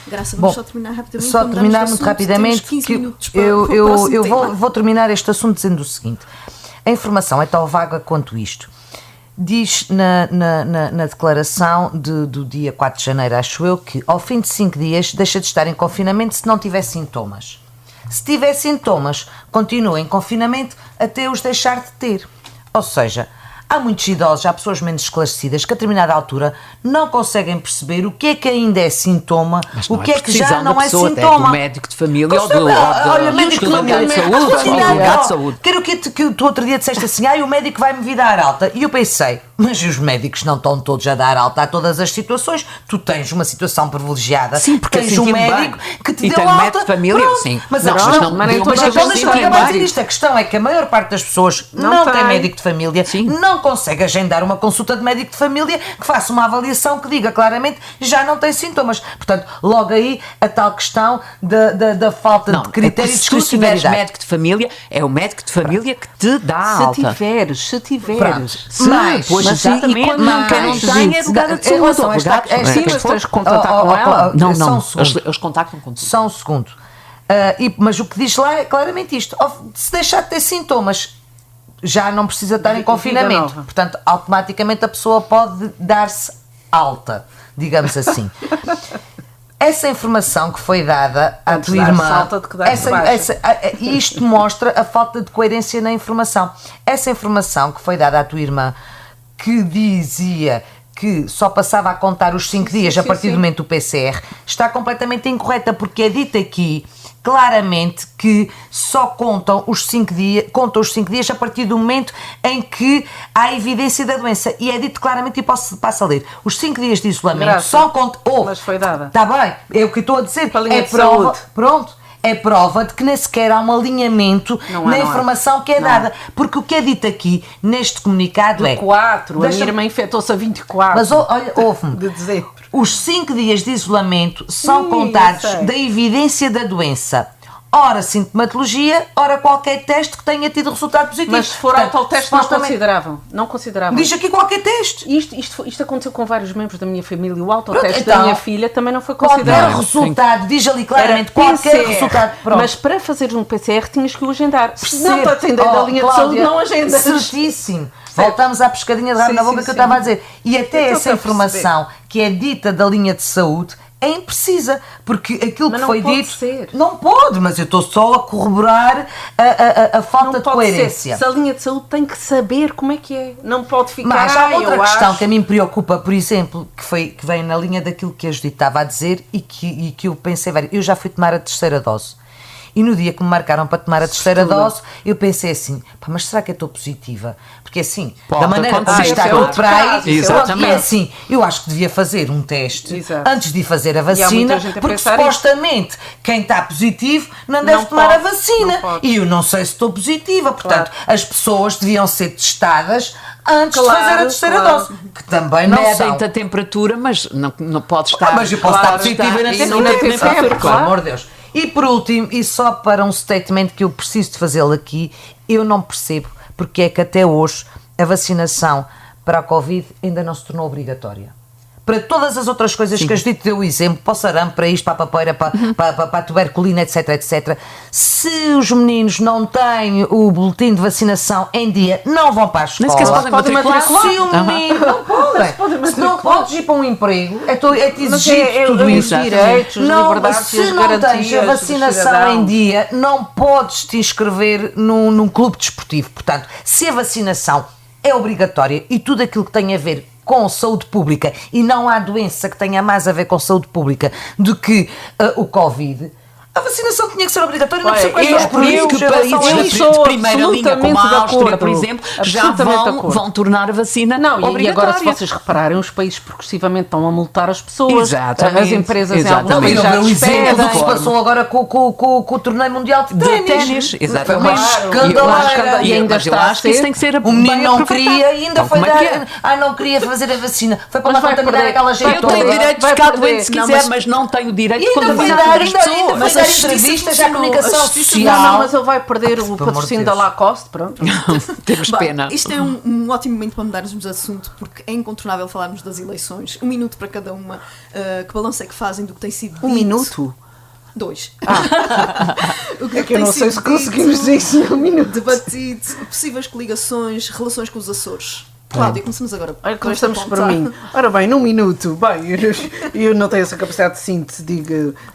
Graça, vamos só terminar rapidamente. Só terminar muito rapidamente, que eu vou terminar este assunto dizendo o seguinte: a informação é tão vaga quanto isto. Diz na declaração do dia 4 de janeiro, acho eu, que ao fim de 5 dias deixa de estar em confinamento se não tiver sintomas. Se tiver sintomas, continua em confinamento até os deixar de ter. Ou seja, há muitos idosos, há pessoas menos esclarecidas que a determinada altura não conseguem perceber o que é que ainda é sintoma, o que é que já não é sintoma. Do médico de família ou do médico de família de saúde. Quero que tu outro dia disseste assim, o médico vai-me vir dar alta. E eu pensei, mas os médicos não estão todos a dar alta a todas as situações. Tu tens uma situação privilegiada. Sim, porque tens um médico que te deu alta. E tem um médico de família, pronto. sim. Mas a questão é que a maior parte das pessoas não tem médico de família, não consegue agendar uma consulta de médico de família que faça uma avaliação que diga claramente já não tem sintomas. Portanto, logo aí a tal questão da falta de critérios de discricionalidade. Se tiveres médico de família, é o médico de família que te dá a alta. Se tiveres. Mas exatamente, quem não tem é delegada de saúde. Mas tens de contactar com ela? Não, eles contactam contigo. Só um segundo. Mas o que diz lá é claramente isto. Se deixar de ter sintomas, já não precisa estar em confinamento. Portanto, automaticamente a pessoa pode dar-se alta, digamos assim. Essa informação que foi dada à tua irmã, isto mostra a falta de coerência na informação. Essa informação que foi dada à tua irmã, que dizia que só passava a contar os 5 dias a partir do momento do PCR, está completamente incorreta, porque é dito aqui claramente que só contam os 5 dias a partir do momento em que há evidência da doença. E é dito claramente, e passo a ler, os 5 dias de isolamento só contam... mas foi dada. Está bem, é o que eu estou a dizer. É prova, pronto. É prova de que nem sequer há um alinhamento na informação que é dada. Porque o que é dito aqui, neste comunicado é... 4, a minha irmã infectou-se a 24 mas olha, ouve-me. De dezembro. Os 5 dias de isolamento são contados da evidência da doença. ora sintomatologia, ora qualquer teste que tenha tido resultado positivo. Mas se for autoteste não consideravam. Diz aqui qualquer teste. Isto aconteceu com vários membros da minha família. O autoteste Pronto, da minha filha também não foi Qualquer considerado. resultado, diz ali Era claramente, qualquer PCR. resultado. Pronto. Mas para fazeres um PCR tinhas que o agendar. Se não te Percebo. atender da linha de Cláudia, saúde, não agendas. Certíssimo. Voltamos à pescadinha de rabo Sim, na boca sim, que eu sim. estava a dizer. E até Eu essa estou a informação que é dita da linha de saúde é imprecisa, porque aquilo Mas que não foi pode dito ser. não pode, mas eu estou só a corroborar a falta de coerência. Se a linha de saúde tem que saber como é que é. Não pode ficar. Mas há outra eu questão acho. que a mim me preocupa, por exemplo, que vem na linha daquilo que a Judite estava a dizer e que eu pensei, eu já fui tomar a terceira dose. E no dia que me marcaram para tomar a terceira dose, eu pensei assim, mas será que eu estou positiva? Porque assim, Pode da maneira como acontecer, está claro. tudo para aí, Exatamente. e assim, eu acho que devia fazer um teste Exato. antes de fazer a E há muita vacina, gente a porque pensar supostamente quem está positivo não deve tomar pode, a vacina. não pode. E eu não sei se estou positiva, portanto, Claro. as pessoas deviam ser testadas antes Claro, de fazer a terceira claro. dose, que também não são. Medem-te a temperatura, mas não pode estar. Mas eu posso estar positiva e não ter não na temperatura, pelo claro. amor de Deus. E por último, e só para um statement que eu preciso de fazê-lo aqui, eu não percebo porque é que até hoje a vacinação para a Covid ainda não se tornou obrigatória. Para todas as outras coisas que a Judite deu o exemplo, para o sarampo, para isto, para a papeira, para a tuberculina, etc, etc. Se os meninos não têm o boletim de vacinação em dia, não vão para a escola. Nem sequer se podem matricular. Se o menino não pode, se não podes ir para um emprego, é-te exigido tudo os isso. direitos, as liberdades e se as não tens garantias a dos vacinação em cidadãos. dia, não podes te inscrever num clube desportivo. Portanto, se a vacinação é obrigatória e tudo aquilo que tem a ver com saúde pública, e não há doença que tenha mais a ver com saúde pública do que o Covid, a vacinação tinha que ser obrigatória, não precisa quais são os Por isso que países de primeira linha, como a Áustria, por exemplo, já vão tornar a vacina obrigatória. E agora, se vocês repararem, os países progressivamente estão a multar as pessoas, Exatamente. as empresas em alguns Exatamente. países já o exemplo do que se despedem. passou agora com o torneio mundial de ténis. ténis, exatamente. Foi uma Claro. escandaleira. E ainda Mas eu está a acho que isso ser. tem que ser O menino bem não aproveitado. queria e ainda Então, foi como é que é? dar. Não queria fazer a vacina. Foi para Mas lá vai contaminar perder. aquela gente Eu toda. tenho direito de Vai ficar perder. doente se Não, quiser, mas- mas não tenho direito E de ainda foi contaminar dar, outras pessoas. ainda foi Mas dar a justiça entrevistas à funcionou. comunicação A justiça social. Não, mas ele vai perder o Pelo amor de patrocínio da Deus. Lacoste, pronto. Temos Bem, pena. isto é um ótimo momento para mudarmos de assunto, porque é incontornável falarmos das eleições. Um minuto para cada uma. Que balanço é que fazem do que tem sido dito? Um minuto? 2. O É que eu não sei se conseguimos dizer isso num minuto. Debatido, possíveis coligações, relações com os Açores. Cláudia, começamos agora. Olha, com esta começamos por ponta. mim. Ora bem, num minuto. Bem, eu não tenho essa capacidade de síntese,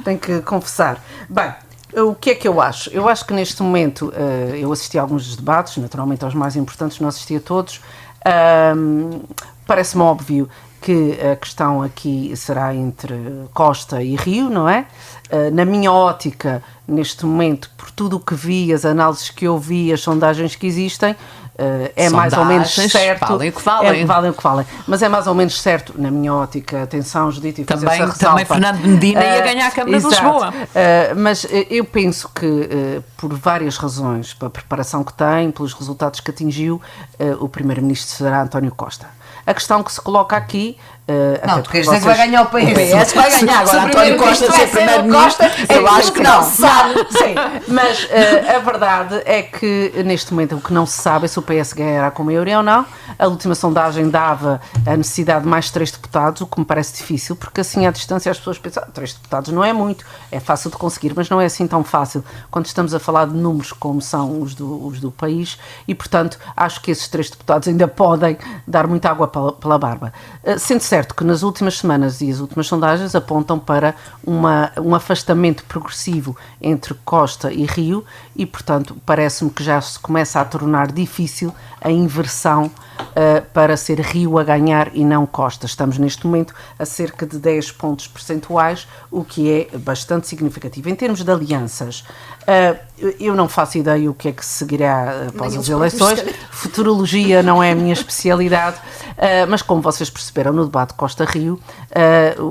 tenho que confessar. Bem, o que é que eu acho? Eu acho que neste momento, eu assisti a alguns debates, naturalmente aos mais importantes, não assisti a todos. Parece-me óbvio que a questão aqui será entre Costa e Rio, não é? Na minha ótica, neste momento, por tudo o que vi, as análises que eu vi, as sondagens que existem, é mais ou menos Sondagens, certo. valem o que valem. Valem o que valem. Mas é mais ou menos certo, na minha ótica, atenção, Judite, e fazer Também- essa ressalva. também Fernando Medina ia ganhar a Câmara de exato. Lisboa. Mas eu penso que, por várias razões, pela preparação que tem, pelos resultados que atingiu, o Primeiro-Ministro será António Costa. A questão que se coloca aqui... Não, tu queres dizer que vai ganhar o PS. O PS vai ganhar agora. António Costa ser primeiro-ministro, eu acho que não. Sim, mas a verdade é que neste momento o que não se sabe é se o PS ganhará com maioria ou não. A última sondagem dava a necessidade de mais 3 deputados, o que me parece difícil, porque assim à distância as pessoas pensam, 3 deputados não é muito, é fácil de conseguir, mas não é assim tão fácil quando estamos a falar de números como são os do país e, portanto, acho que esses 3 deputados ainda podem dar muita água pela barba. Sendo certo que nas últimas semanas e as últimas sondagens apontam para um afastamento progressivo entre Costa e Rio e, portanto, parece-me que já se começa a tornar difícil a inversão para ser Rio a ganhar e não Costa. Estamos neste momento a cerca de 10 pontos percentuais, o que é bastante significativo. Em termos de alianças, eu não faço ideia o que é que seguirá após as eleições. Futurologia não é a minha especialidade, mas como vocês perceberam no debate debate Costa-Rio,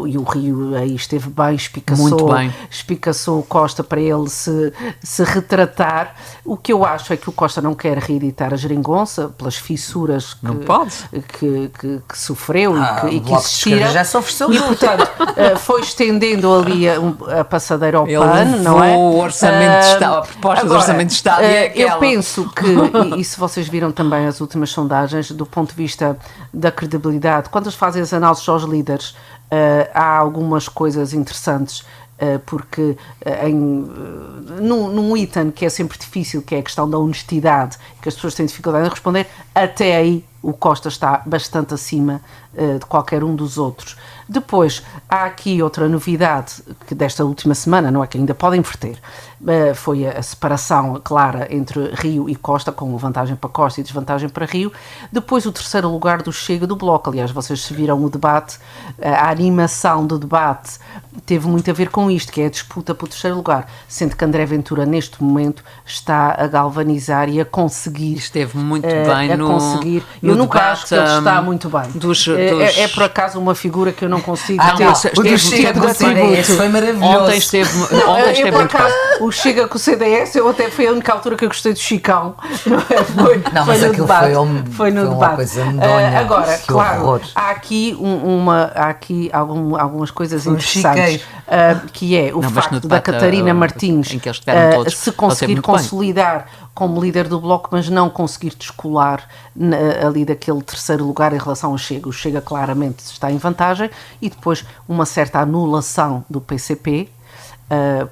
e o Rio aí esteve bem, Muito bem. espicaçou Costa para ele se retratar. O que eu acho é que o Costa não quer reeditar a geringonça pelas fissuras que sofreu e que existiram. Já se ofereceu e, portanto, foi estendendo ali a passadeira ao PAN, não é? O orçamento de Estado, a proposta do orçamento de Estado é aquela. Eu penso que, e se vocês viram também as últimas sondagens, do ponto de vista da credibilidade, quando eles fazem as análises aos líderes, há algumas coisas interessantes, porque num item que é sempre difícil, que é a questão da honestidade, que as pessoas têm dificuldade em responder, até aí o Costa está bastante acima de qualquer um dos outros. Depois, há aqui outra novidade que desta última semana, não é, que ainda pode inverter, foi a separação clara entre Rio e Costa, com vantagem para Costa e desvantagem para Rio. Depois, o terceiro lugar do Chega do Bloco. Aliás, vocês se viram o debate, a animação do debate teve muito a ver com isto, que é a disputa pelo terceiro lugar, sendo que André Ventura, neste momento, está a galvanizar e a conseguir. Esteve muito bem conseguir. Eu nunca acho que ele está muito bem. É por acaso uma figura que eu não consigo ter. O do Chega do CDS foi maravilhoso. Ontem esteve por muito acaso, bem. o Chega com o CDS, eu até foi a única altura que eu gostei do Chicão. Mas aquilo foi no uma debate. coisa medonha. Agora, que claro, horror. há aqui algumas coisas interessantes, que é o facto da Catarina Martins em que eles estiveram todos se conseguir consolidar como líder do Bloco, mas não conseguir descolar ali daquele terceiro lugar em relação ao Chega. O Chega claramente está em vantagem, e depois uma certa anulação do PCP,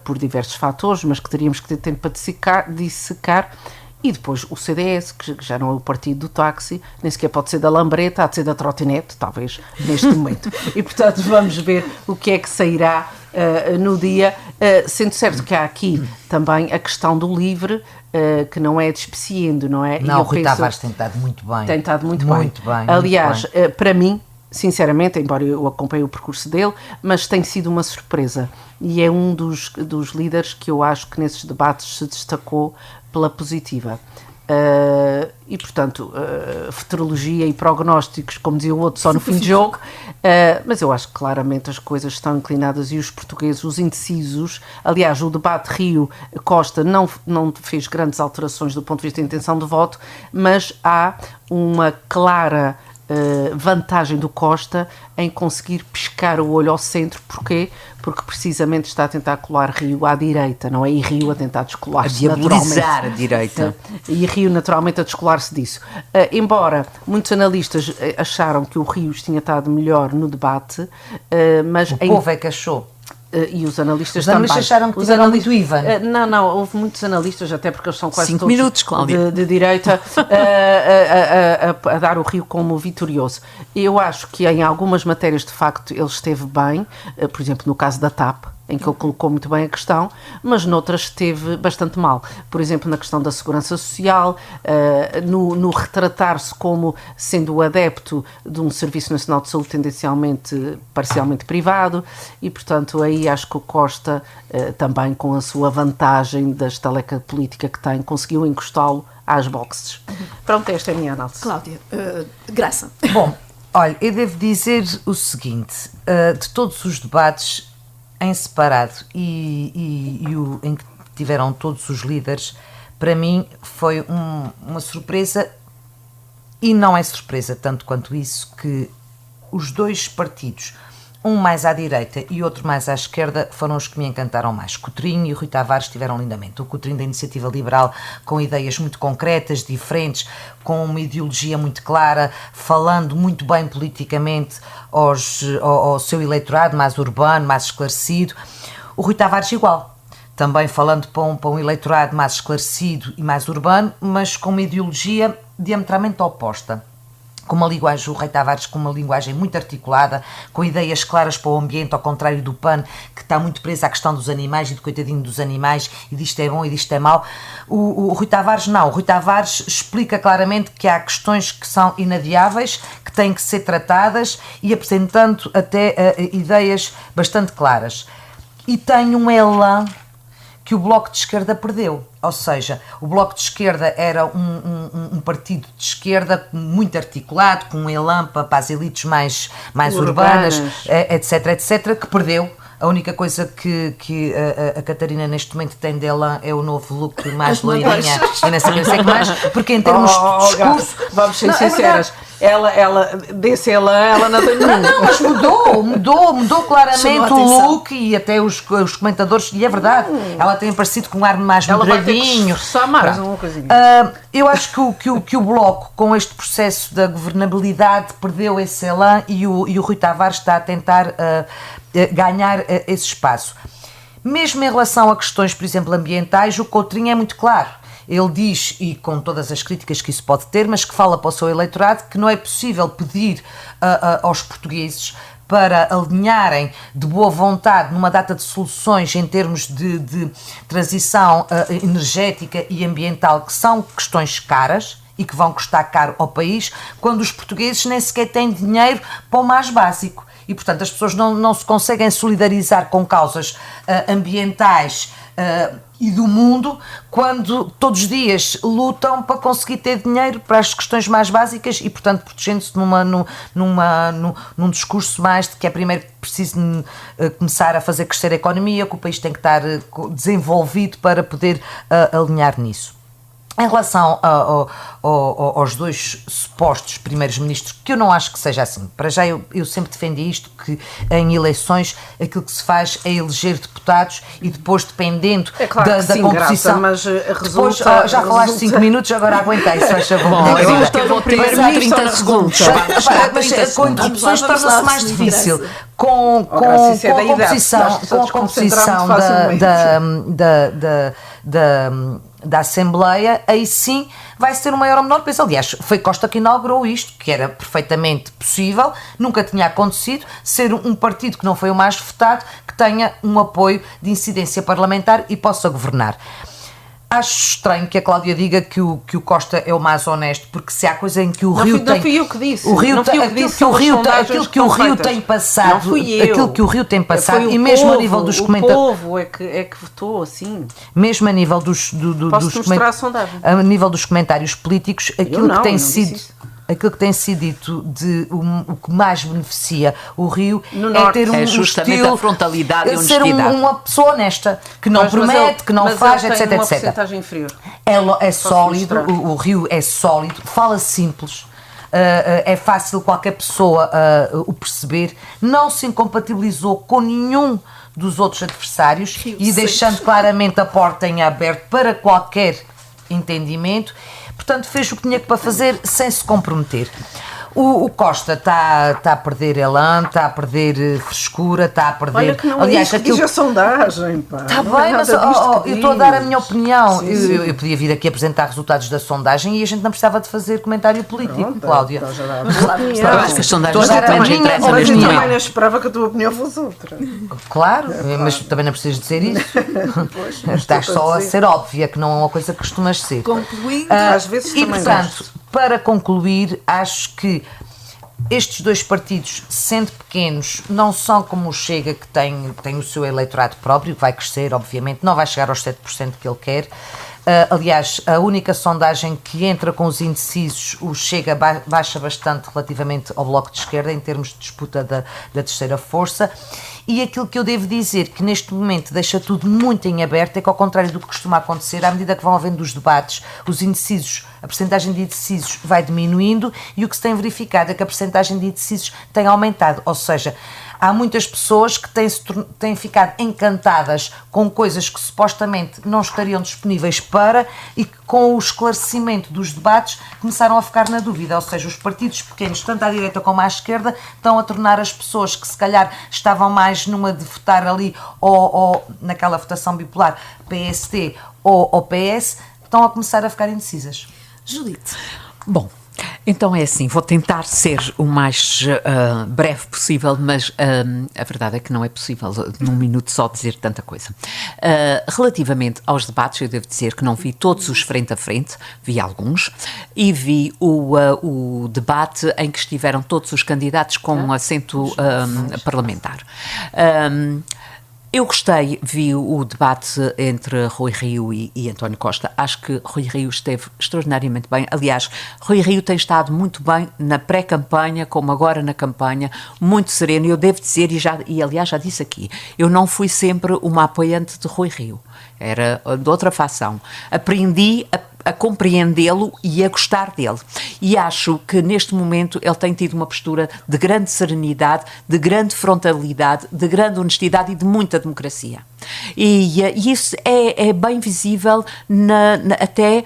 por diversos fatores, mas que teríamos que ter tempo para dissecar. E depois o CDS, que já não é o partido do táxi, nem sequer pode ser da lambreta, há de ser da trotinete, talvez, neste momento. E, portanto, vamos ver o que é que sairá no dia, sendo certo que há aqui também a questão do LIVRE, que não é despeciendo, não é? Não, o Rui Tavares tem estado muito bem. Tem estado muito bem. Aliás, para mim, sinceramente, embora eu acompanhe o percurso dele, mas tem sido uma surpresa. E é um dos líderes que eu acho que nesses debates se destacou pela positiva. E, portanto, futurologia e prognósticos, como dizia o outro, só no fim de jogo, mas eu acho que claramente as coisas estão inclinadas, e os portugueses, os indecisos, aliás, o debate Rio-Costa não fez grandes alterações do ponto de vista da intenção de voto, mas há uma clara vantagem do Costa em conseguir pescar o olho ao centro. Porquê? Porque precisamente está a tentar colar Rio à direita, não é? E Rio a tentar descolar-se naturalmente. A direita. E Rio naturalmente a descolar-se disso. Embora muitos analistas acharam que o Rio tinha estado melhor no debate, mas... O povo é que achou. E os analistas também. Os analistas acharam que tiveram muito Ivan. Não, houve muitos analistas, até porque eles são quase 5 todos minutos, Cláudia. de direita, a dar o Rio como vitorioso. Eu acho que em algumas matérias, de facto, ele esteve bem, por exemplo, no caso da TAP, em que ele colocou muito bem a questão, mas noutras esteve bastante mal. Por exemplo, na questão da segurança social, no retratar-se como sendo o adepto de um Serviço Nacional de Saúde parcialmente privado, e, portanto, aí acho que o Costa, também com a sua vantagem da estaleca política que tem, conseguiu encostá-lo às boxes. Pronto, esta é a minha análise. Cláudia, Graça. Bom, olha, eu devo dizer o seguinte, de todos os debates em separado e em que tiveram todos os líderes, para mim foi uma surpresa, e não é surpresa tanto quanto isso, que os dois partidos, um mais à direita e outro mais à esquerda, foram os que me encantaram mais. Coutrinho e Rui Tavares estiveram lindamente. O Coutrinho da Iniciativa Liberal, com ideias muito concretas, diferentes, com uma ideologia muito clara, falando muito bem politicamente ao seu eleitorado mais urbano, mais esclarecido. O Rui Tavares igual, também falando para um eleitorado mais esclarecido e mais urbano, mas com uma ideologia diametralmente oposta. Com uma linguagem, o Rui Tavares com uma linguagem muito articulada, com ideias claras para o ambiente, ao contrário do PAN, que está muito preso à questão dos animais e do coitadinho dos animais, e disto é bom e disto é mau. O Rui Tavares não. O Rui Tavares explica claramente que há questões que são inadiáveis, que têm que ser tratadas, e apresentando até ideias bastante claras. E tem um elan que o Bloco de Esquerda perdeu. Ou seja, o Bloco de Esquerda era um partido de esquerda muito articulado, com um elan para as elites mais urbanas, etc., que perdeu. A única coisa que a Catarina neste momento tem dela é o novo look mais loirinha e não sei o que mais, porque em termos de discurso... Vamos ser sinceras, ela desse ela não tem nenhum. Não, mas mudou claramente o look e até os comentadores, e é verdade, ela tem aparecido com um ar mais moderadinho. Mais uma coisinha. Eu acho que o Bloco, com este processo da governabilidade, perdeu esse elan e o Rui Tavares está a tentar ganhar esse espaço. Mesmo em relação a questões, por exemplo, ambientais, o Coutrinho é muito claro. Ele diz, e com todas as críticas que isso pode ter, mas que fala para o seu eleitorado, que não é possível pedir aos portugueses para alinharem de boa vontade numa data de soluções em termos de transição energética e ambiental, que são questões caras e que vão custar caro ao país, quando os portugueses nem sequer têm dinheiro para o mais básico. E, portanto, as pessoas não se conseguem solidarizar com causas ambientais e do mundo quando todos os dias lutam para conseguir ter dinheiro para as questões mais básicas e, portanto, protegendo-se num discurso mais de que é primeiro preciso começar a fazer crescer a economia, que o país tem que estar desenvolvido para poder alinhar nisso. Em relação aos dois supostos primeiros-ministros, que eu não acho que seja assim. Para já eu sempre defendi isto, que em eleições aquilo que se faz é eleger deputados e depois, dependendo da composição... mas depois, já falaste 5 minutos, agora aguentei, se faz favor. Bom, eu acho que eu vou ter 30 segundos. Mas com interrupções torna-se mais difícil. Com a composição da Assembleia, aí sim vai ser o maior ou menor peso. Aliás, foi Costa que inaugurou isto, que era perfeitamente possível, nunca tinha acontecido, ser um partido que não foi o mais votado, que tenha um apoio de incidência parlamentar e possa governar. Acho estranho que a Cláudia diga que o Costa é o mais honesto, porque se há coisa em que o Rio tem... Não fui eu que disse. Aquilo que o Rio tem passado... Não fui eu. Aquilo que o Rio tem passado, e mesmo a nível dos comentários... O povo é que votou assim. Mesmo a nível dos mostrar a sondagem. A nível dos comentários políticos, aquilo que tem sido dito de o que mais beneficia o Rio é ter justamente estilo, a frontalidade e ser uma pessoa honesta, que não promete, que não faz, etc, etc. Uma porcentagem inferior. É sólido, o Rio é sólido, fala simples. É fácil qualquer pessoa o perceber, não se incompatibilizou com nenhum dos outros adversários e deixando claramente a porta em aberto para qualquer entendimento. Portanto, fez o que tinha para fazer sem se comprometer. O Costa está a perder elan, está a perder frescura, está a perder... Olha que não aliás, é isso, diz a sondagem, pá. Está bem, mas eu estou a dar a minha opinião. Eu podia vir aqui apresentar resultados da sondagem e a gente não precisava de fazer comentário político, Cláudia. Acho que as sondagens também não esperava que a tua opinião fosse outra. Claro, mas também não precisas dizer isso. Estás só a ser óbvia, que não é uma coisa que costumas ser. Concluindo, às vezes e, também portanto, para concluir, acho que estes dois partidos, sendo pequenos, não são como o Chega, que tem o seu eleitorado próprio, que vai crescer, obviamente, não vai chegar aos 7% que ele quer. Aliás, a única sondagem que entra com os indecisos, o Chega baixa bastante relativamente ao Bloco de Esquerda, em termos de disputa da terceira força. E aquilo que eu devo dizer, que neste momento deixa tudo muito em aberto, é que, ao contrário do que costuma acontecer, à medida que vão havendo os debates, os indecisos, a percentagem de indecisos vai diminuindo, e o que se tem verificado é que a percentagem de indecisos tem aumentado. Ou seja, há muitas pessoas que têm ficado encantadas com coisas que supostamente não estariam disponíveis e que, com o esclarecimento dos debates, começaram a ficar na dúvida. Ou seja, os partidos pequenos, tanto à direita como à esquerda, estão a tornar as pessoas que se calhar estavam mais numa de votar ali ou naquela votação bipolar PSD ou PS, estão a começar a ficar indecisas. Judite. Bom, então é assim, vou tentar ser o mais breve possível, mas a verdade é que não é possível num minuto só dizer tanta coisa. Relativamente aos debates, eu devo dizer que não vi todos os frente a frente, vi alguns, e vi o debate em que estiveram todos os candidatos com um assento parlamentar. Eu gostei, vi o debate entre Rui Rio e António Costa. Acho que Rui Rio esteve extraordinariamente bem. Aliás, Rui Rio tem estado muito bem na pré-campanha, como agora na campanha, muito sereno. Eu devo dizer, e aliás já disse aqui, eu não fui sempre uma apoiante de Rui Rio. Era de outra facção. Aprendi a compreendê-lo e a gostar dele. E acho que neste momento ele tem tido uma postura de grande serenidade, de grande frontalidade, de grande honestidade e de muita democracia. E isso é bem visível até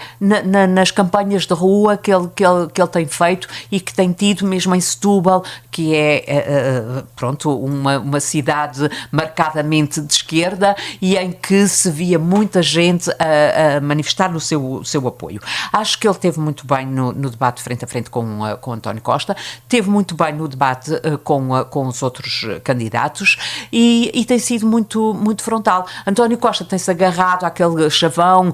nas campanhas de rua que ele tem feito e que tem tido mesmo em Setúbal, que é uma cidade marcadamente de esquerda e em que se via muita gente a manifestar o seu apoio. Acho que ele esteve muito bem no debate frente a frente com António Costa, esteve muito bem no debate com os outros candidatos e tem sido muito, muito frontal. António Costa tem-se agarrado àquele chavão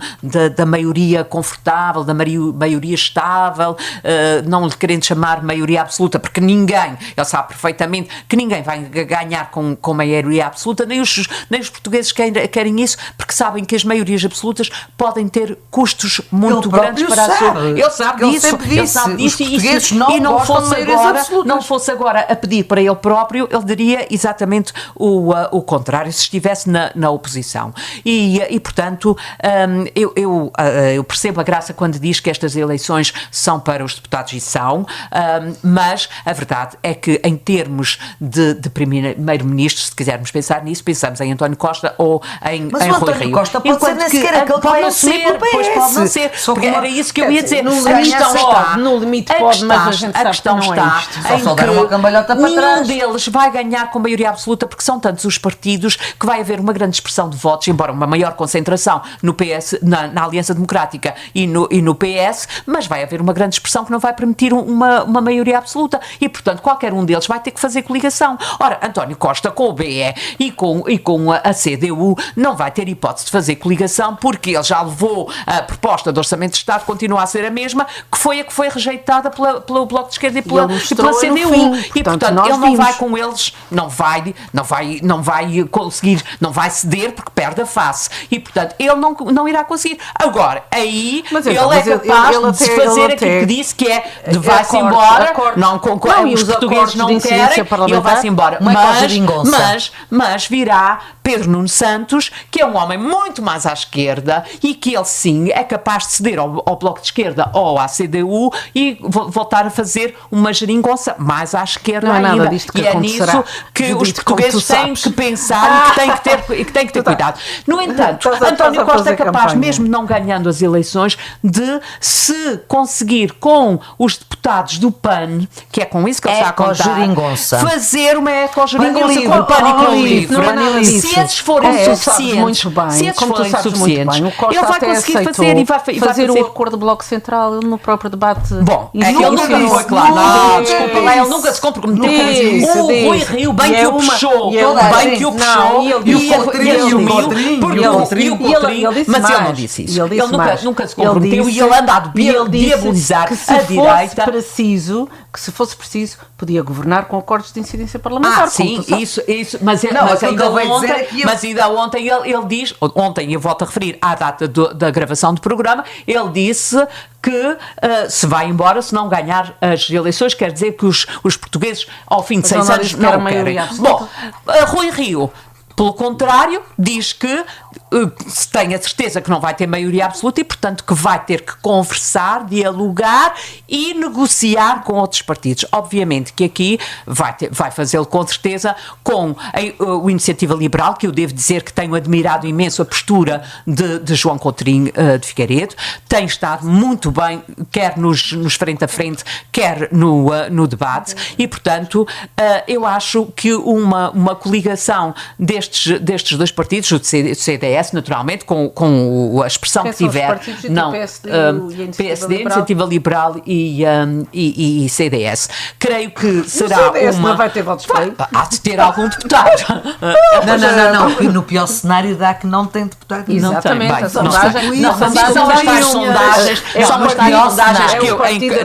da maioria confortável, da maioria estável, não lhe querendo chamar maioria absoluta, porque ele sabe perfeitamente que ninguém vai ganhar com maioria absoluta, nem os portugueses querem isso, porque sabem que as maiorias absolutas podem ter custos muito grandes para a sua... Ele sabe disso e não fosse agora a pedir para ele próprio, ele diria exatamente o contrário, se estivesse na oposição. E portanto, eu percebo a Graça quando diz que estas eleições são para os deputados e são, mas a verdade é que em termos de primeiro-ministro, se quisermos pensar nisso, pensamos em António Costa ou em Rui Rio. Mas o António Costa pode ser nem sequer aquele que vai assumir pelo PS. Pois pode não ser, porque era isso que eu ia dizer. No limite pode, mas a gente sabe que não é isto. Só deram uma cambalhota para trás. Nenhum deles vai ganhar com maioria absoluta, porque são tantos os partidos que vai haver uma grande expressão de votos, embora uma maior concentração no PS, na Aliança Democrática e no PS, mas vai haver uma grande expressão que não vai permitir uma maioria absoluta e, portanto, qualquer um deles vai ter que fazer coligação. Ora, António Costa com o BE e com a CDU não vai ter hipótese de fazer coligação, porque ele já levou a proposta do Orçamento de Estado, continua a ser a mesma, que foi a que foi rejeitada pelo Bloco de Esquerda e pela CDU. E, portanto, ele não vai com eles, não vai conseguir, não vai ceder, porque perde a face. E, portanto, ele não irá conseguir. Agora, aí, ele é capaz de se fazer aquilo que disse, que é de vai-se embora, não concorda, os portugueses não querem, ele vai-se embora. Mas virá Pedro Nuno Santos, que é um homem muito mais à esquerda e que ele sim é capaz de ceder ao Bloco de Esquerda ou à CDU e voltar a fazer uma geringonça mais à esquerda ainda. Nada disto que e é nisso que os portugueses têm que pensar e que têm que ter cuidado. No entanto, António Costa é capaz, mesmo não ganhando as eleições, de se conseguir com os deputados do PAN, que é com isso que ele está a contar, fazer uma ecogeringonça com o PAN e com o LIVRE. Se esses forem suficientes, ele vai conseguir fazer e vai fazer o acordo do Bloco Central no próprio debate. Bom, ele nunca foi claro. Não, desculpa lá, ele nunca se comprometeu com isso. O Rui Rio bem que o puxou, e o Cotrim, mas ele não disse isso. Ele nunca se comprometeu e ele anda a diabolizar a direita. Que se fosse preciso, podia governar com acordos de incidência parlamentar. Sim, isso, mas ainda ontem ele diz, ontem eu volto a referir à data da gravação do programa, ele disse que se vai embora se não ganhar as eleições, quer dizer que os portugueses ao fim de 6 anos não querem. Bom, Rui Rio, pelo contrário, diz que se tem a certeza que não vai ter maioria absoluta e, portanto, que vai ter que conversar, dialogar e negociar com outros partidos. Obviamente que aqui vai fazê-lo com certeza com o Iniciativa Liberal, que eu devo dizer que tenho admirado imenso a postura de João Coutinho de Figueiredo, tem estado muito bem, quer nos frente a frente, quer no debate e, portanto, eu acho que uma coligação destes dois partidos, o CDS, naturalmente, com a expressão que tiver, não, PSD, Iniciativa Liberal e CDS. Creio que será o CDS não vai ter votos para aí? Há de ter algum deputado. Não. No pior cenário dá que não tem deputado. Exatamente. São as tais sondagens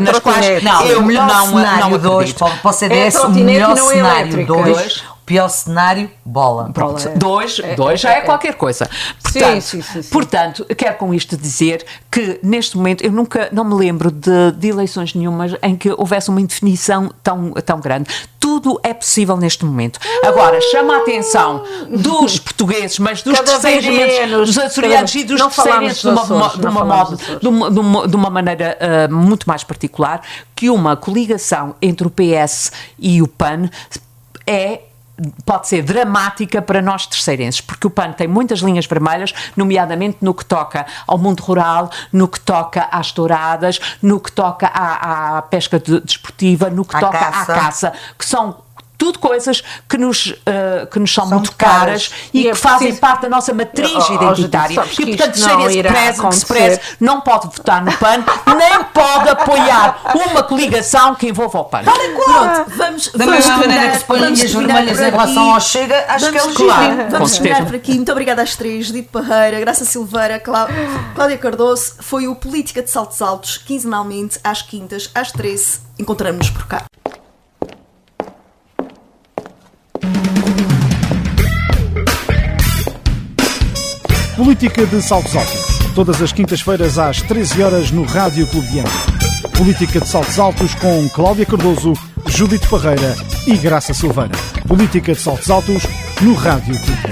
nas quais o melhor cenário 2 para o CDS, o melhor cenário 2 Pior cenário, bola. Pronto, dois já é qualquer coisa. Portanto, sim. portanto, quero com isto dizer que neste momento eu não me lembro de eleições nenhumas em que houvesse uma indefinição tão grande. Tudo é possível neste momento. Agora, chama a atenção dos portugueses, mas dos terceirenses, dos açorianos e dos terceirenses de uma maneira muito mais particular, que uma coligação entre o PS e o PAN pode ser dramática para nós terceirenses, porque o PAN tem muitas linhas vermelhas, nomeadamente no que toca ao mundo rural, no que toca às touradas, no que toca à pesca desportiva, no que toca à caça, que são tudo coisas que nos são muito caras e que fazem parte da nossa matriz identitária. E, portanto, terceirense que se preze não pode votar no PAN, nem pode apoiar uma coligação que envolva o PAN. Pronto, vamos da mesma maneira que se põe linhas vermelhas em relação ao Chega, acho que é legítimo. Vamos terminar por aqui. Muito obrigada às três, Judite Parreira, Graça Silveira, Cláudia Cardoso. Foi o Política de Saltos Altos, quinzenalmente, às quintas, às 13. Encontramos-nos por cá. Política de Saltos Altos. Todas as quintas-feiras às 13 horas no Rádio Clube de Angra. Política de Saltos Altos com Cláudia Cardoso, Judite Parreira e Graça Silveira. Política de Saltos Altos no Rádio Clube de Angra.